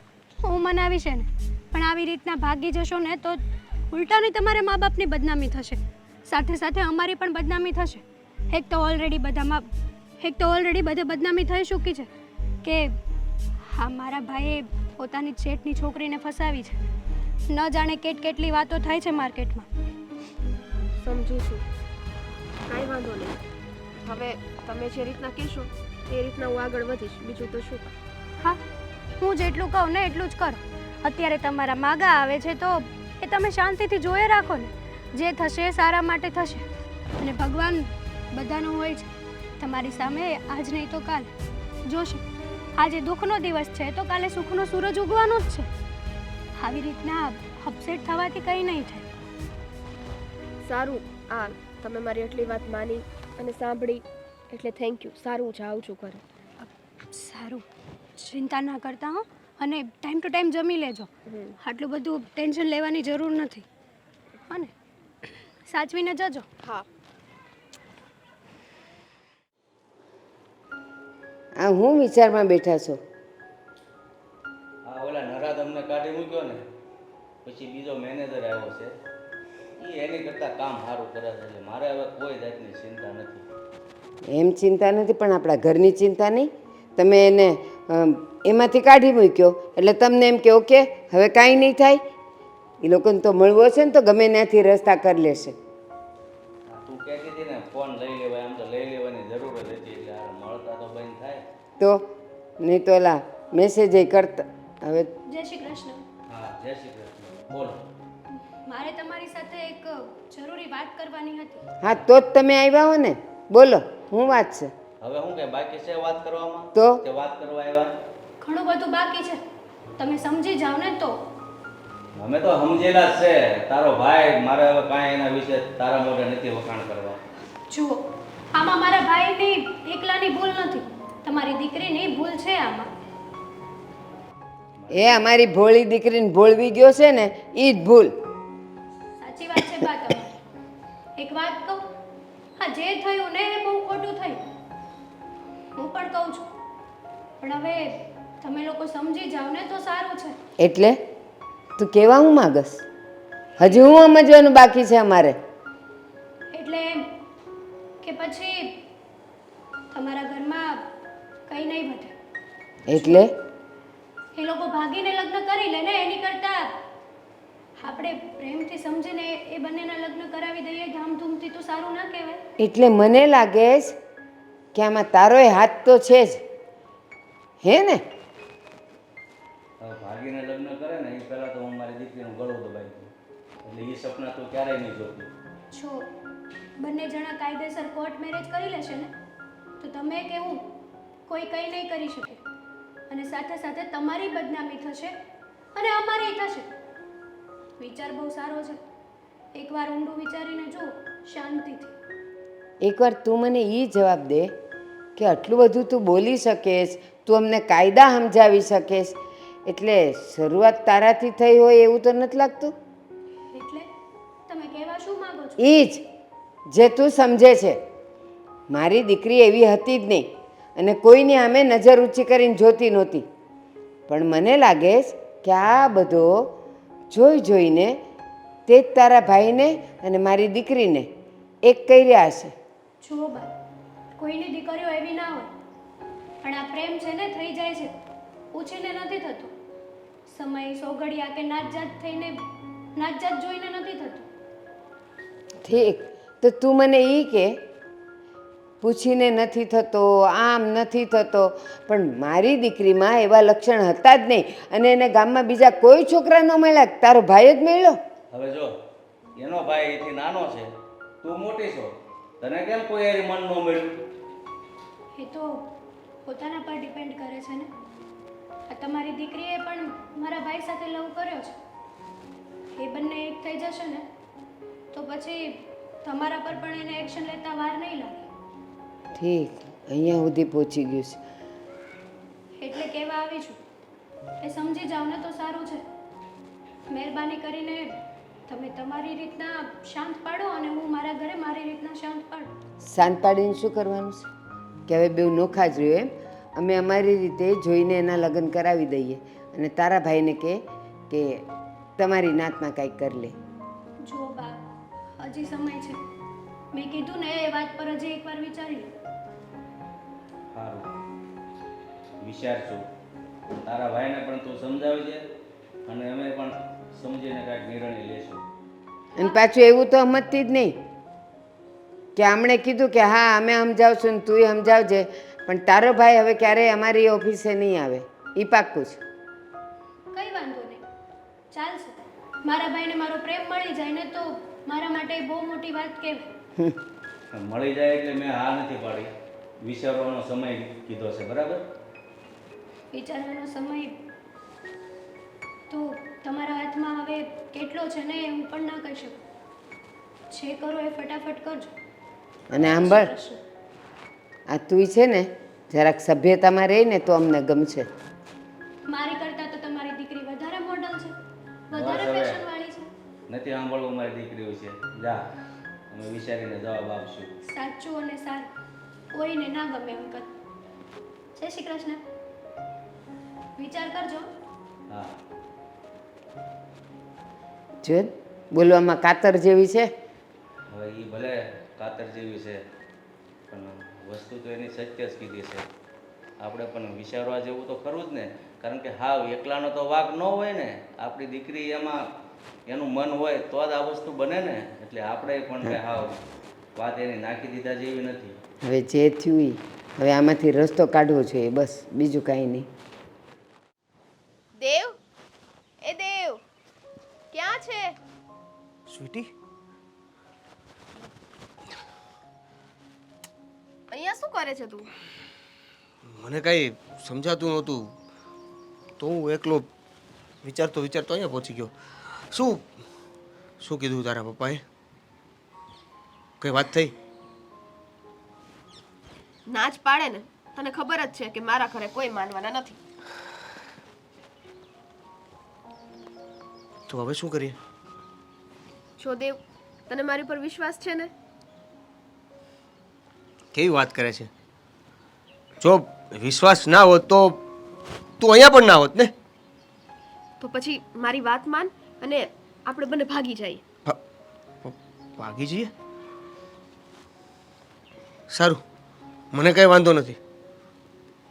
હું મનાવીશ ને, પણ આવી રીતના ભાગી જશો ને તો ઉલટાની તમારે મા બાપની બદનામી થશે, સાથે સાથે અમારી પણ બદનામી થશે. એક તો ઓલરેડી બધે બદનામી થઈ ચૂકી છે કે હા મારા ભાઈએ પોતાની શેઠની છોકરીને ફસાવી છે. ન જાણે કેટલી વાતો થાય છે માર્કેટમાં. સમજુ છું. કાંઈ વાંધો નહીં. હવે તમે જે રીતના કહેશો એ રીતના હું આગળ વધીશ. બીજું તો શું? હા, હું જેટલું કહું ને એટલું જ કરો. અત્યારે તમારા માગા આવે છે તો એ તમે શાંતિથી જોઈ રાખો ને. જે થશે એ સારા માટે થશે, અને ભગવાન બધાનો હોય છે. તમારી સામે આજ નહીં તો કાલે જોશે. આજે દુઃખનો દિવસ છે તો કાલે સુખનો સૂરજ ઉગવાનો જ છે. આવી રીતના અપસેટ થવાથી કંઈ નહીં થાય. સારું, આ તમે મારી એટલી વાત માની અને સાંભળી એટલે થેન્ક યુ. સારું, જાઉં છું ઘરે. સારું, ચિંતા ના કરતા હો, અને ટાઈમ ટુ ટાઈમ જમી લેજો. આટલું બધું ટેન્શન લેવાની જરૂર નથી, અને સાચવીને જજો. હા. આ હું વિચારમાં બેઠા છો? આ ઓલા નરાદ અમને કાઢી મૂક્યો ને પછી બીજો મેનેજર આવ્યો છે, એ એની કરતાં કામ સારું કરે છે, એટલે મારે હવે કોઈ જાતની ચિંતા નથી. એમ ચિંતા નથી, પણ આપણા ઘરની ચિંતા નહીં. તમે એને એમાંથી કાઢી મૂક્યો એટલે તમને એમ કે ઓકે હવે કાંઈ નહીં થાય. એ લોકોને તો મળવો છે ને તો ગમે ત્યાંથી રસ્તા કરી લેશે. તું કહેતી હતી ને ફોન લઈ લેવાય, આમ તો લઈ લેવાની જરૂર જ હતી, એટલે આ મળતા તો બંધ થાય. તો નહીં તો ઓલા મેસેજ કરતા. હવે જય શ્રી કૃષ્ણ. હા, જય શ્રી કૃષ્ણ. બોલો. મારે તમારી સાથે એક જરૂરી વાત કરવાની હતી. હા, તો જ તમે આવ્યા હો ને. બોલો, હું વાત છે? હવે હું કે બાકી છે વાત કરવામાં? તો તે વાત કરવા આવ્યા? ઘણું બધું બાકી છે, તમે સમજી જાઓ ને તો. અમે તો સમજેલા જ છે. તારો ભાઈ, મારે હવે કાંઈ એના વિશે તારા મોઢે નથી વખાણ કરવા. જુઓ, આમાં મારા ભાઈની એકલાની ભૂલ નથી, તમારી દીકરીની ભૂલ છે આમાં. એ અમારી ભોળી દીકરીને ભોળવી ગયો છે ને, એ જ ભૂલ. સાચી વાત છે બા તમારી. એક વાત કહું, હા જે થયું ને એ બહુ ખોટું થયું, હું પણ કહું છું, પણ હવે તમે લોકો સમજી જાઓ ને તો સારું છે. એટલે તું કેવા હું માગસ? હજી હું સમજવાનું બાકી છે અમારે. એટલે એમ કે પછી તમારા ઘરમાં કંઈ નહીં વધે. એટલે એ લોકો ભાગીને લગ્ન કરી લે ને એની કરતા આપણે પ્રેમથી સમજીને એ બંનેના લગ્ન કરાવી દઈએ ધામધૂમથી, તો સારું ના કહેવાય? એટલે મને લાગે છે કે આમાં તારોય હાથ તો છે જ, હે ને? હવે ભાગીને લગ્ન કરે ને એ પહેલાં તો હું મારી દીકરીનું ગળું દબાઈ દઉં, એટલે એ સપના તું ક્યારેય નહીં જોતી. જો બંને જણા કાયદેસર કોર્ટ મેરેજ કરી લેશે ને તો તમે કે હું કોઈ કંઈ નહીં કરી શકે, અને સાથે સાથે તમારી બદનામી થશે અને અમારી થશે. વિચાર બહુ સારો છે, એકવાર ઊંડું વિચારીને જુઓ શાંતિથી. એકવાર તું મને એ જવાબ દે કે આટલું બધું તું બોલી શકીશ, તું અમને કાયદા સમજાવી શકીશ, એટલે શરૂઆત તારાથી થઈ હોય એવું તો નથી લાગતું? એટલે તમે કહેવા શું માંગો છો? એ જ જે તું સમજે છે. મારી દીકરી એવી હતી જ નહીં, અને કોઈની સામે નજર ઊંચી કરીને જોતી નહોતી, પણ મને લાગે છે કે આ બધો જોઈ જોઈને તે જ તારા ભાઈને અને મારી દીકરીને એક કર્યા હશે. જુઓ બા, કોઈની દીકરીઓ એવી ના હોય, પણ આ પ્રેમ છે ને થઈ જાય છે, પૂછીને નથી થતો. સમય સોગડિયા કે નાતજાત થઈને નાતજાત જોઈને નથી થતું. ઠીક, તો તું મને એ કે પૂછીને નથી થતો, આમ નથી થતો, પણ મારી દીકરીમાં એવા લક્ષણ હતા જ નહીં, અને એને ગામમાં બીજા કોઈ છોકરા ન મળ્યા, તારો ભાઈ જ મળ્યો. હવે જો એનો ભાઈ એથી નાનો છે, તું મોટી છો, તને કેમ કોઈ એરી મન ન મળ્યું? એ તો પોતાના પર ડિપેન્ડ કરે છે ને. આ તમારી દીકરીએ પણ મારા ભાઈ સાથે લવ કર્યો છે, એ બંને એક થઈ જશે ને તો પછી તમારા પર પણ એને એક્શન લેતા વાર નહીં લાગે. ઠીક, અહીંયા સુધી પહોંચી ગયું છે. એટલે કહેવા આવી છું, એ સમજી જાઓ ને તો સારું છે. મહેરબાની કરીને તમે તમારી રીતના શાંત પાડો અને હું મારા ઘરે મારી રીતના શાંત પાડું. શાંત પાડીને શું કરવાનું છે કે હવે બેઉ નોખા જ રહ્યો એમ? અમે અમારી રીતે જોઈને એના લગ્ન કરાવી દઈએ, અને તારા ભાઈને કે તમારી નાતમાં કાંઈક કરી લે. જો બા, હજી સમય છે, મેં કીધું ને એ વાત પર હજી એકવાર વિચારી લો. સારું, વિચારશું. તારા ભાઈને પણ તું સમજાવી દે, અને અમે પણ સમજીને કાંઈક નિર્ણય લેશું. અને પાછું એવું તો સમજતી જ નહીં કે આમણે કીધું કે હા અમે સમજાવશું ને તુંય સમજાવજે, પણ તારો ભાઈ હવે ક્યારેય અમારી ઓફિસે નહીં આવે, એ પાક્કું છે. કઈ વાંધો નહીં, ચાલશે. મારા ભાઈને મારો પ્રેમ મળી જાય ને તો મારા માટે બહુ મોટી વાત કહેવાય. મળી જાય એટલે મેં હા નથી પાડી, વિચારવાનો સમય કીધો છે, બરાબર? વિચારવાનો સમય તો તમારા હાથમાં હવે કેટલો છે ને એ હું પણ ના કહી શકું. જે કરો એ ફટાફટ કરજો. અને સાંભળ, આ તું છે ને જરાક સભ્યતામાં રહી ને તો અમને ગમશે. મારી કરતાં તો તમારી દીકરી વધારે મોડલ છે, બસ વધારે હવે. ફેશન વાળી છે. નથી સાંભળવું મારી દીકરીઓ છે. જા, અમે વિચારીને જવાબ આપશું. સાચું અને સારું કોઈને ના ગમે એમ કર. જય શ્રી કૃષ્ણ. વિચાર કરજો. હા, જો ને, બોલવામાં કાતર જેવી છે. હવે એ ભલે કાતર જેવી છે પણ વસ્તુ તો એની સત્ય જ કીધી છે. આપણે પણ વિચારવા જેવું તો ખરું જ ને, કારણ કે હાવ એકલાનો તો વાંક ન હોય ને. આપણી દીકરી એમાં એનું મન હોય તો જ આ વસ્તુ બને ને. એટલે આપણે પણ કંઈ હાવ વાત એની નાખી દીધા જેવી નથી. હવે જે થયું ઈ, હવે આમાંથી રસ્તો કાઢવો જોઈએ, બસ બીજું કાંઈ નહીં. દેવ, એ દેવ, ક્યાં છે? સ્વીટી, અહીંયા શું કરે છે તું? મને કાંઈ સમજાતું નહોતું તો હું એકલો વિચારતો અહીંયા પહોંચી ગયો. શું શું કીધું તારા પપ્પાએ? કઈ વાત થઈ? ના જ પાડે ને. તને ખબર જ છે કે મારા ઘરે કોઈ માનવાના નથી. તો હવે શું કરીએ? જો દેવ, તને મારી પર વિશ્વાસ છે ને? કેવી વાત કરે છે? જો વિશ્વાસ ના હોત તો તું અહીંયા પણ ના હોત ને. તો પછી મારી વાત માન અને આપણે બંને ભાગી જઈએ. ભાગી જઈએ? સારું, મને કઈ વાંધો નથી,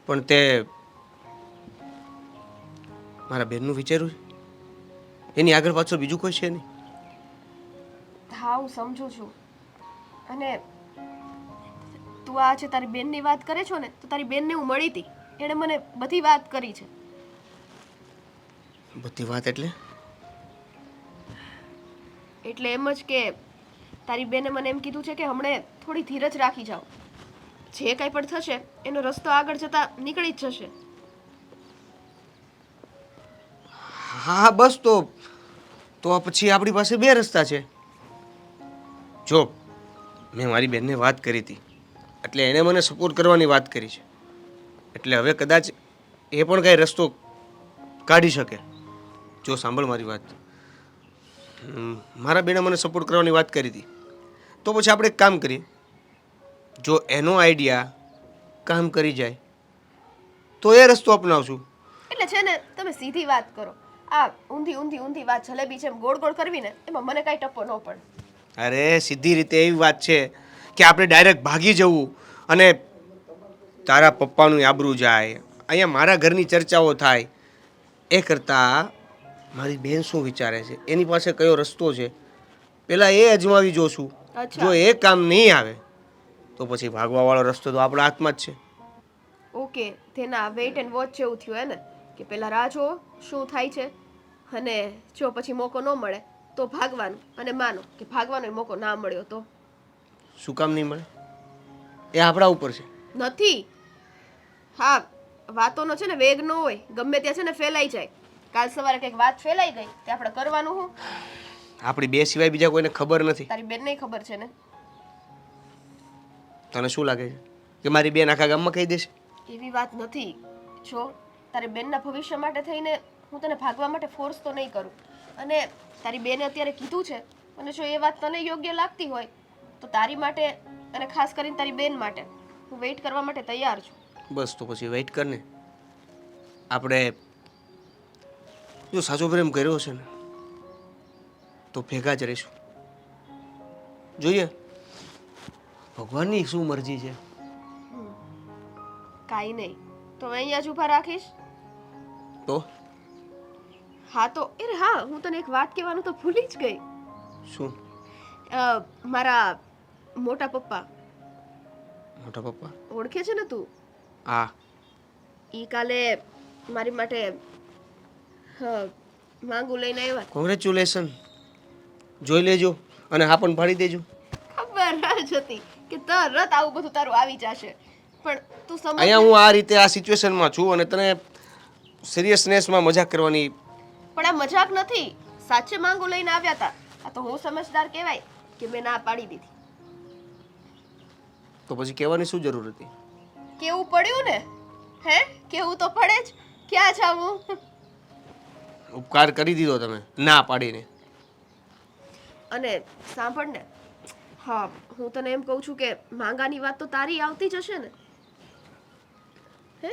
પણ તે મારા બેનનું વિચાર્યું છે? એની આગળ પાછળ બીજું કોઈ છે નહીં? હા, હું સમજુ છું. અને તું આ છે તારી બેનની વાત કરે છો ને, તો તારી બેનને હું મળી હતી. એણે મને બધી વાત કરી છે. બધી વાત એટલે? એટલે એમ જ કે તારી બેને મને એમ કીધું છે કે હમણે થોડી ધીરજ રાખી જાઓ. જે કાંઈ પણ થશે એનો રસ્તો આગળ જતા નીકળી જ જશે. હા બસ, તો પછી આપણી પાસે બે રસ્તા છે. જો મેં મારી બેનને વાત કરી હતી એટલે એણે મને સપોર્ટ કરવાની વાત કરી છે. એટલે હવે કદાચ એ પણ કાંઈ રસ્તો કાઢી શકે. જો સાંભળ મારી વાત, મારા બેને મને સપોર્ટ કરવાની વાત કરી હતી, તો પછી આપણે એક કામ કરીએ. જો એનો આઈડિયા કામ કરી જાય તો એ રસ્તો અપનાવશું. એટલે છે ને, તમે સીધી વાત કરો. આ ઊંધી વાત જલેબી છે એમ ગોળ ગોળ કરવી ને, એમાં મને કાંઈ ટપ્પો ન પડે. અરે સીધી રીતે એવી વાત છે કે આપણે ડાયરેક્ટ ભાગી જવું અને તારા પપ્પાનું આબરૂ જાય, અહીંયા મારા ઘરની ચર્ચાઓ થાય. એ કરતાં મારી બેન શું વિચારે છે, એની પાસે કયો રસ્તો છે, પહેલાં એ અજમાવી જોશું. અચ્છા. જો એ કામ નહીં આવે તો પછી ભાગવાવાળો રસ્તો તો આપણા હાથમાં જ છે. ઓકે, તેના વેઇટ એન્ડ વોચ જેવું થયું હે ને, કે પહેલા રાહ જુઓ શું થાય છે, અને જો પછી મોકો ન મળે તો ભાગવાનું, અને માનો કે ભાગવાનો મોકો ના મળ્યો તો શું કામ નહીં મળે? એ આપણા ઉપર છે. નથી. હા, વાતોનો છે ને વેગ ન હોય, ગમે ત્યાં છે ને ફેલાઈ જાય. કાલ સવારે કંઈક વાત ફેલાઈ ગઈ તે આપણે કરવાનું હું? આપણી બે સિવાય બીજા કોઈને ખબર નથી. તારી બેનને ખબર છે ને? તને શું લાગે છે કે મારી બેન આખા ગામમાં કહી દેશે? એવી વાત નથી. જો તારી બેનના ભવિષ્ય માટે થઈને હું તને ભાગવા માટે ફોર્સ તો નહીં કરું. અને તારી બેને અત્યારે કીધું છે, અને જો એ વાત તને યોગ્ય લાગતી હોય તો તારી માટે અને ખાસ કરીને તારી બેન માટે હું વેઇટ કરવા માટે તૈયાર છું. બસ તો પછી વેઇટ કરને. આપણે જો સાચો પ્રેમ કર્યો છે ને તો ભેગા જ રહીશું. જોઈએ ભગવાનની શું મરજી છે. કાંઈ નહીં તો હવે અહીંયા જ ઊભા રાખીશ. તો હા તો અરે હા, હું તને એક વાત કહેવાનું તો ભૂલી જ ગઈ. શું? મારા મોટા પપ્પા મોટા પપ્પા? ઓળખે છે ને તું? હા. ઈ કાલે મારી માટે માંગુ લઈને આવ્યા. કોંગ્રેચ્યુલેશન. જોઈ લેજો અને હા પણ પાડી દેજો. ખબર જ હતી કે તરત આવું બધું તારું આવી જશે, પણ તું સમજ. અહીંયા હું આ રીતે આ સિચ્યુએશનમાં છું અને તને સિરિયસનેસમાં મજાક કરવાની. પણ આ મજાક નથી, સાચે માંગુ લઈને આવ્યા હતા. આ તો હું સમજદાર કહેવાય. કે મેં ના પાડી દીધી. તો પછી કહેવાની શું જરૂર હતી? કેવું પડ્યું ને? હે, કેવું તો પડે જ. ક્યાં જાવું? ઉપકાર કરી દીધો તમે ના પાડીને. અને સાંભળ ને, હા, હું તને એમ કહું છું કે માંગાની વાત તો તારી આવતી જ હશે ને? હે,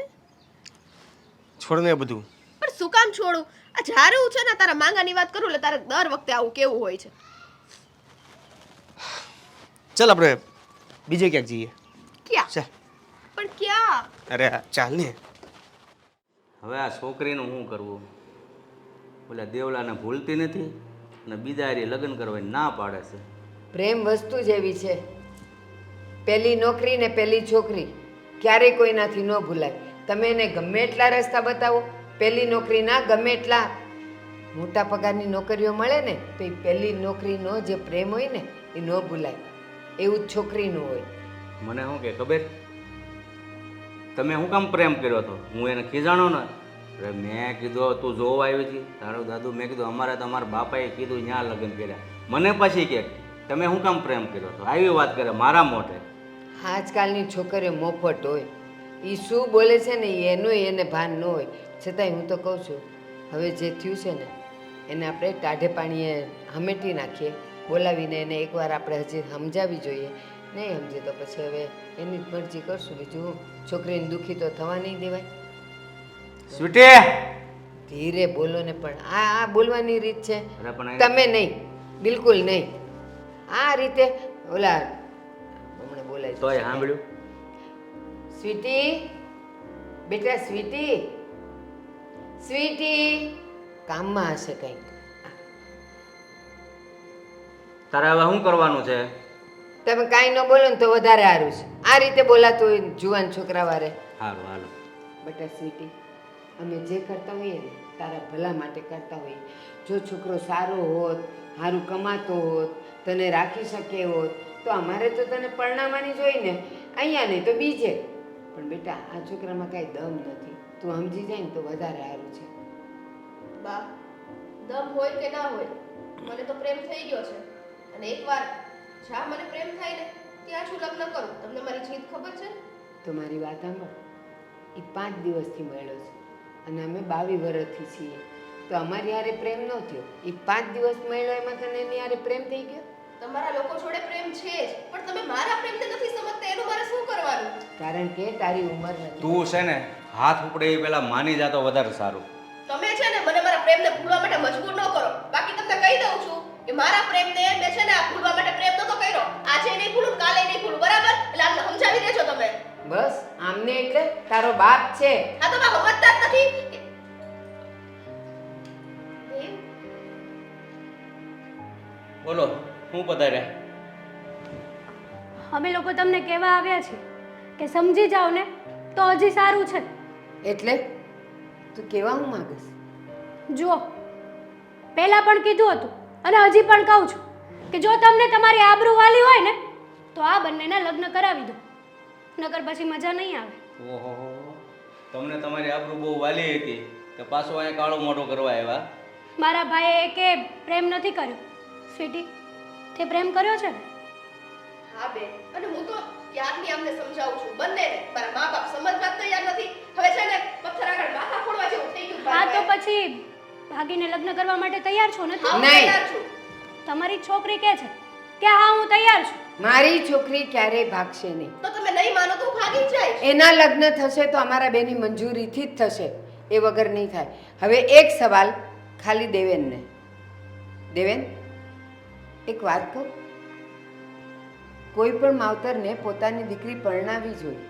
છોડ ને બધું. પણ શું કામ છોડું? આ જ્યારે હું છે ને તારા માંગાની વાત કરું એટલે તારે દર વખતે આવું કેવું હોય છે. ચાલ આપણે બીજે ક્યાંક જઈએ. ક્યાં? ચાલ. પણ ક્યાં? અરે ચાલ ને. હવે આ છોકરીનું શું કરવું? ઓલા દેવલાને ભૂલતી નથી અને બીજા હારે લગ્ન કરવાની ના પાડે છે. પ્રેમ વસ્તુ જ એવી છે. પહેલી નોકરી ને પહેલી છોકરી ક્યારેય કોઈનાથી ન ભૂલાય. તમે એને ગમે એટલા રસ્તા બતાવો, પહેલી નોકરીના ગમે એટલા મોટા પગારની નોકરીઓ મળે ને તો એ પહેલી નોકરીનો જે પ્રેમ હોય ને એ ન ભૂલાય. એવું જ છોકરીનું હોય. મને શું કે ખબર? તમે શું કામ પ્રેમ કર્યો હતો? હું એને ખીજાણો ને. અરે મેં કીધું તું જોવા આવી હતી તારું દાદુ. મેં કીધું અમારે તો અમારા બાપાએ કીધું ત્યાં લગ્ન કર્યા. મને પછી કે તમે શું કામ પ્રેમ કર્યો હતો? આવી વાત કરે મારા મોઢે. આજકાલની છોકરીઓ મોફટ હોય. એ શું બોલે છે ને એનું એને ભાન ન હોય. છતાંય હું તો કહું છું હવે જે થયું છે ને એને આપણે ટાઢે પાણીએ હમેટી નાખીએ. બોલાવીને એને એકવાર આપણે હજી સમજાવી જોઈએ. નહીં સમજે તો પછી હવે એની જ મરજી કરશું. બીજું છોકરીને દુઃખી તો થવા નહીં દેવાય. સ્વીટી! ધીરે બોલો ને. પણ આ બોલવાની રીત છે. અરે પણ તમે નહીં, બિલકુલ નહીં. આ રીતે ઓલા હમણાં બોલાય તોય સાંભળ્યું? સ્વીટી, બેટા સ્વીટી, સ્વીટી, કામમાં હશે કંઈક. તારે હવે શું કરવાનું છે? તમે કાંઈ ન બોલો ને તો વધારે સારું છે. આ રીતે બોલાતું હોય જુવાન છોકરા વારે. સારું હાલો. બેટા સ્વીટી, અમે જે કરતા હોઈએ ને તારા ભલા માટે કરતા હોઈએ. જો છોકરો સારો હોત, સારું કમાતો હોત, તને રાખી શકે હોત તો અમારે તો તને પરણાવવાની જોઈ ને, અહીંયા નહીં તો બીજે. પણ બેટા આ છોકરામાં કાંઈ દમ નથી. તું સમજી જાય ને તો વધારે સારું છે. બા, દમ હોય કે ના હોય, મને તો પ્રેમ થઈ ગયો છે. અને એકવાર જ્યાં મને પ્રેમ થાય ને ત્યાં છું લગ્ન કરું. તમને મારી જીત ખબર છે ને? તો મારી વાત સાંભળ. એ 5 દિવસથી મળ્યો છે અને અમે 22 વર્ષથી છીએ. તો અમારી હારે પ્રેમ ન થયો. એ 5 દિવસ મળ્યો એમાં તને એની હારે પ્રેમ થઈ ગયો? તમારા લોકો જોડે પ્રેમ છે જ, પણ તમે મારા પ્રેમને નથી સમજતા. એનું મારે શું કરવાનું? કારણ કે તારી ઉંમર નથી. તું છે ને હાથ ઉપડે એ પેલા માની જાતો વધારે સારું. તમે છે ને મને મારા પ્રેમને ભૂલવા માટે મજબૂર ન કરો. બાકી તમને કહી દઉં છું કે મારા પ્રેમને મેં છે ને આ ભૂલવા માટે પ્રયત્ન તો કર્યો. આજે નહીં ભૂલું, કાલે નહીં ભૂલું, બરાબર? એટલે આમને સમજાવી દેજો તમે. બસ આમને એટલે તારો બાપ છે. આ તો બા સમજતા જ નથી. દેવ, બોલો શું પધાર્યા? અમે લોકો તમને કહેવા આવ્યા છીએ કે સમજી જાઓ ને તો હજી સારું છે. એટલે તું કેવા હું માંગસ? જુઓ, પહેલાં પણ કીધું હતું અને હજી પણ કહું છું કે જો તમને તમારી આબરૂ વાલી હોય ને તો આ બંનેના લગ્ન કરાવી દો. નકર પછી મજા નહીં આવે. ઓહો, તમને તમારી આબરૂ બહુ વાલી હતી તો પાછો અહીંયા કાળો મોઢો કરવા આવ્યા. મારા ભાઈએ કે પ્રેમ નથી કર્યો. સ્વીટી, તે પ્રેમ કર્યો છે ને? હા બેન, અને હું તો ક્યારની આમને સમજાવું છું બંનેને. મારા મા બાપ સમજવા જ તૈયાર નથી. હવે છે ને પથ્થર આગળ માથા ફોડવા જેવું થઈ ગયું. હા તો પછી ભાગીને લગ્ન કરવા માટે તૈયાર છો ને? હા, હું નહીં. તૈયાર છું. તમારી છોકરી કહે છે કે હા હું તૈયાર છું. મારી છોકરી ક્યારેય ભાગશે નહીં. તો તમે નહીં માનો તો હું ભાગી જ જઈશ. એના લગ્ન થશે તો અમારા બેની મંજૂરીથી જ થશે. એ વગર નહીં થાય. હવે એક સવાલ ખાલી દેવેનને. દેવેન, એક વાત કહું. કોઈ પણ માવતરને પોતાની દીકરી પરણાવી જોઈએ.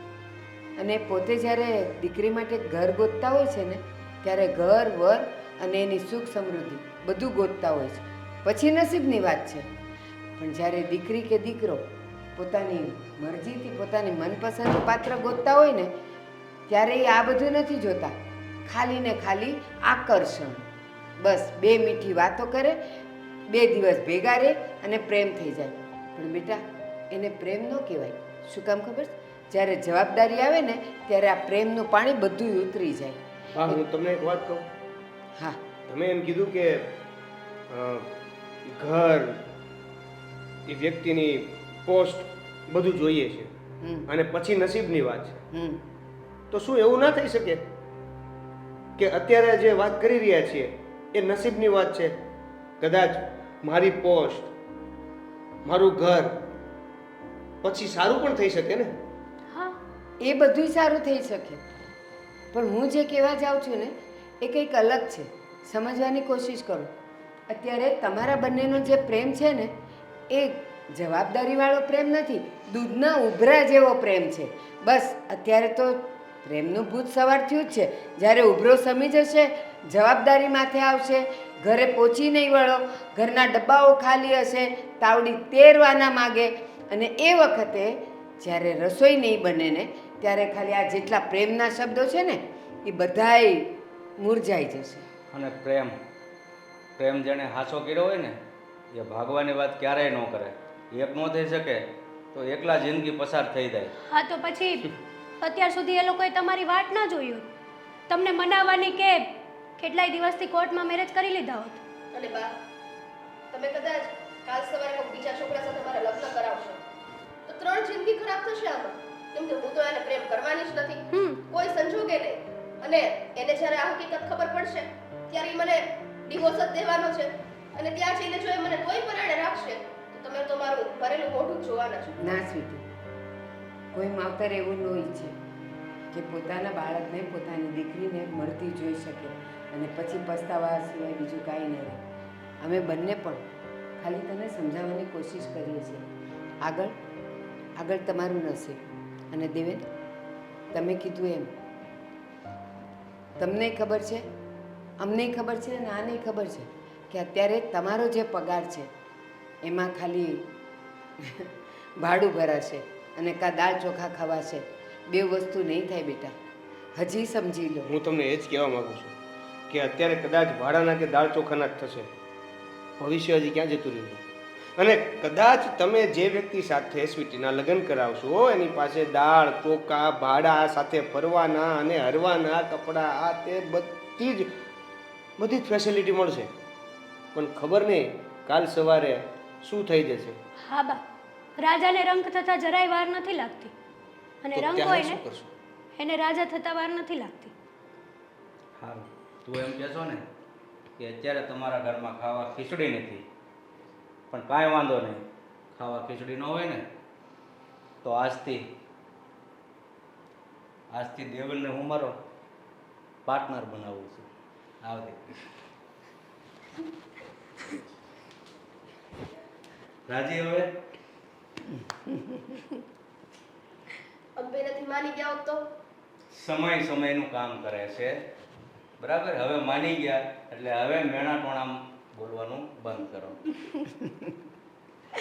અને પોતે જ્યારે દીકરી માટે ઘર ગોતતા હોય છે ને ત્યારે ઘર વર અને એની સુખ સમૃદ્ધિ બધું ગોતતા હોય છે. પછી નસીબની વાત છે. પણ જ્યારે દીકરી કે દીકરો પોતાની મરજીથી પોતાની મનપસંદ પાત્ર ગોતતા હોય ને ત્યારે એ આ બધું નથી જોતા. ખાલી ને ખાલી આકર્ષણ. બસ 2 મીઠી વાતો કરે, 2 દિવસ ભેગા રહે અને પ્રેમ થઈ જાય. પણ બેટા એને પ્રેમ ન કહેવાય. શું કામ ખબર? જ્યારે જવાબદારી આવે ને ત્યારે આ પ્રેમનું પાણી બધું ઉતરી જાય. હા, હું તમને એક વાત કહું. હા, તમે એમ કીધું કે ઘર એ વ્યક્તિની પોસ્ટ બધું જોઈએ છે હમ અને પછી નસીબની વાત છે. હમ તો શું એવું ના થઈ શકે કે અત્યારે જે વાત કરી રહ્યા છીએ એ નસીબની વાત છે? કદાચ મારી પોસ્ટ, મારું ઘર પછી સારું પણ થઈ શકે ને. હા એ બધું સારું થઈ શકે, પણ હું જે કહેવા જાઉં છું ને એ કંઈક અલગ છે. સમજવાની કોશિશ કરો. અત્યારે તમારા બંનેનો જે પ્રેમ છે ને એ જવાબદારીવાળો પ્રેમ નથી, દૂધના ઉભરા જેવો પ્રેમ છે. બસ અત્યારે તો પ્રેમનું ભૂત સવાર થયું જ છે. જ્યારે ઉભરો સમી જશે, જવાબદારી માથે આવશે, ઘરે પહોંચી નહીં વળો, ઘરના ડબ્બાઓ ખાલી હશે, તાવડી તેરવાના માગે, અને એ વખતે જ્યારે રસોઈ નહીં બને ને ત્યારે ખાલી આ જેટલા પ્રેમના શબ્દો છે ને એ બધાય મુરઝાઈ જશે. અને પ્રેમ પ્રેમ જેણે હાસો કર્યો હોય ને એ ભાગવાની વાત ક્યારેય ન કરે. એક ન થઈ શકે તો એકલા જિંદગી પસાર થઈ જાય. હા તો પછી અત્યાર સુધી એ લોકોએ તમારી વાટ ના જોઈ હોત, તમને મનાવવાની કે કેટલાય દિવસથી કોર્ટમાં મેરેજ કરી લીધા હોત. અને બા, તમે કદાચ કાલ સવારે કોઈ બીજા છોકરા સાથે મારા લગ્ન કરાવશો તો 3 જિંદગી ખરાબ થશે આમાં. કેમ કે હું તો એને પ્રેમ કરવાની જ નથી, કોઈ સંજોગે નહીં. અને એને જ્યારે આ હકીકત ખબર પડશે ત્યારે ઈ મને ડિવોર્સ જ દેવાનો છે. અને ત્યાં જઈને જો એ મને કોઈ પરાણે રાખશે તો તમે તો મારું ભરેલું મોઢું જ જોવાના છો. ના સ્વીટી, કોઈ માવતર એવું ન ઈચ્છે કે પોતાના બાળકને, પોતાની દીકરીને મળતી જોઈ શકે અને પછી પસ્તાવા સિવાય બીજું કાંઈ ન રહે. અમે બંને પણ ખાલી તને સમજાવવાની કોશિશ કરીએ છીએ. આગળ આગળ તમારું નસીબ. અને દેવેન, તમે કીધું એમ તમને ખબર છે, અમને ખબર છે અને આને ખબર છે કે અત્યારે તમારો જે પગાર છે એમાં ખાલી ભાડું ભરાશે અને કાં દાળ ચોખા ખવાશે. 2 વસ્તુ નહીં થાય બેટા, હજી સમજી લો. હું તમને એ જ કહેવા માગું છું કે અત્યારે કદાચ ભાડાના કે દાળ ચોખાના જ થશે, ભવિષ્ય હજી ક્યાં જતું રહ્યું. અને કદાચ તમે જે વ્યક્તિ સાથે સ્વીટીના લગ્ન કરાવશો એની પાસે દાળ ચોખા, ભાડા, સાથે ફરવાના અને હરવાના કપડાં, આ તે બધી જ ફેસિલિટી મળશે. પણ ખબર નહીં કાલ સવારે શું થઈ જશે. હા બા, રાજાને રંગ થતા જરાય વાર નથી લાગતી, અને તો રંગ ત્યારે હોય શું ને કરશું? એને રાજા થતા વાર નથી લાગતી. હા, તું એમ કહેશો ને કે અત્યારે તમારા ઘરમાં ખાવા ખીચડી નથી, પણ કાંઈ વાંધો નહીં. ખાવા ખીચડી ન હોય ને તો આજથી દેવલને હું મારો પાર્ટનર બનાવું છું. આવતી રાજી હવે? અંબે નથી માની ગયા હોત તો સમય સમયનું કામ કરે છે, બરાબર? હવે માની ગયા એટલે હવે મેણા ટોણા બોલવાનું બંધ કરો.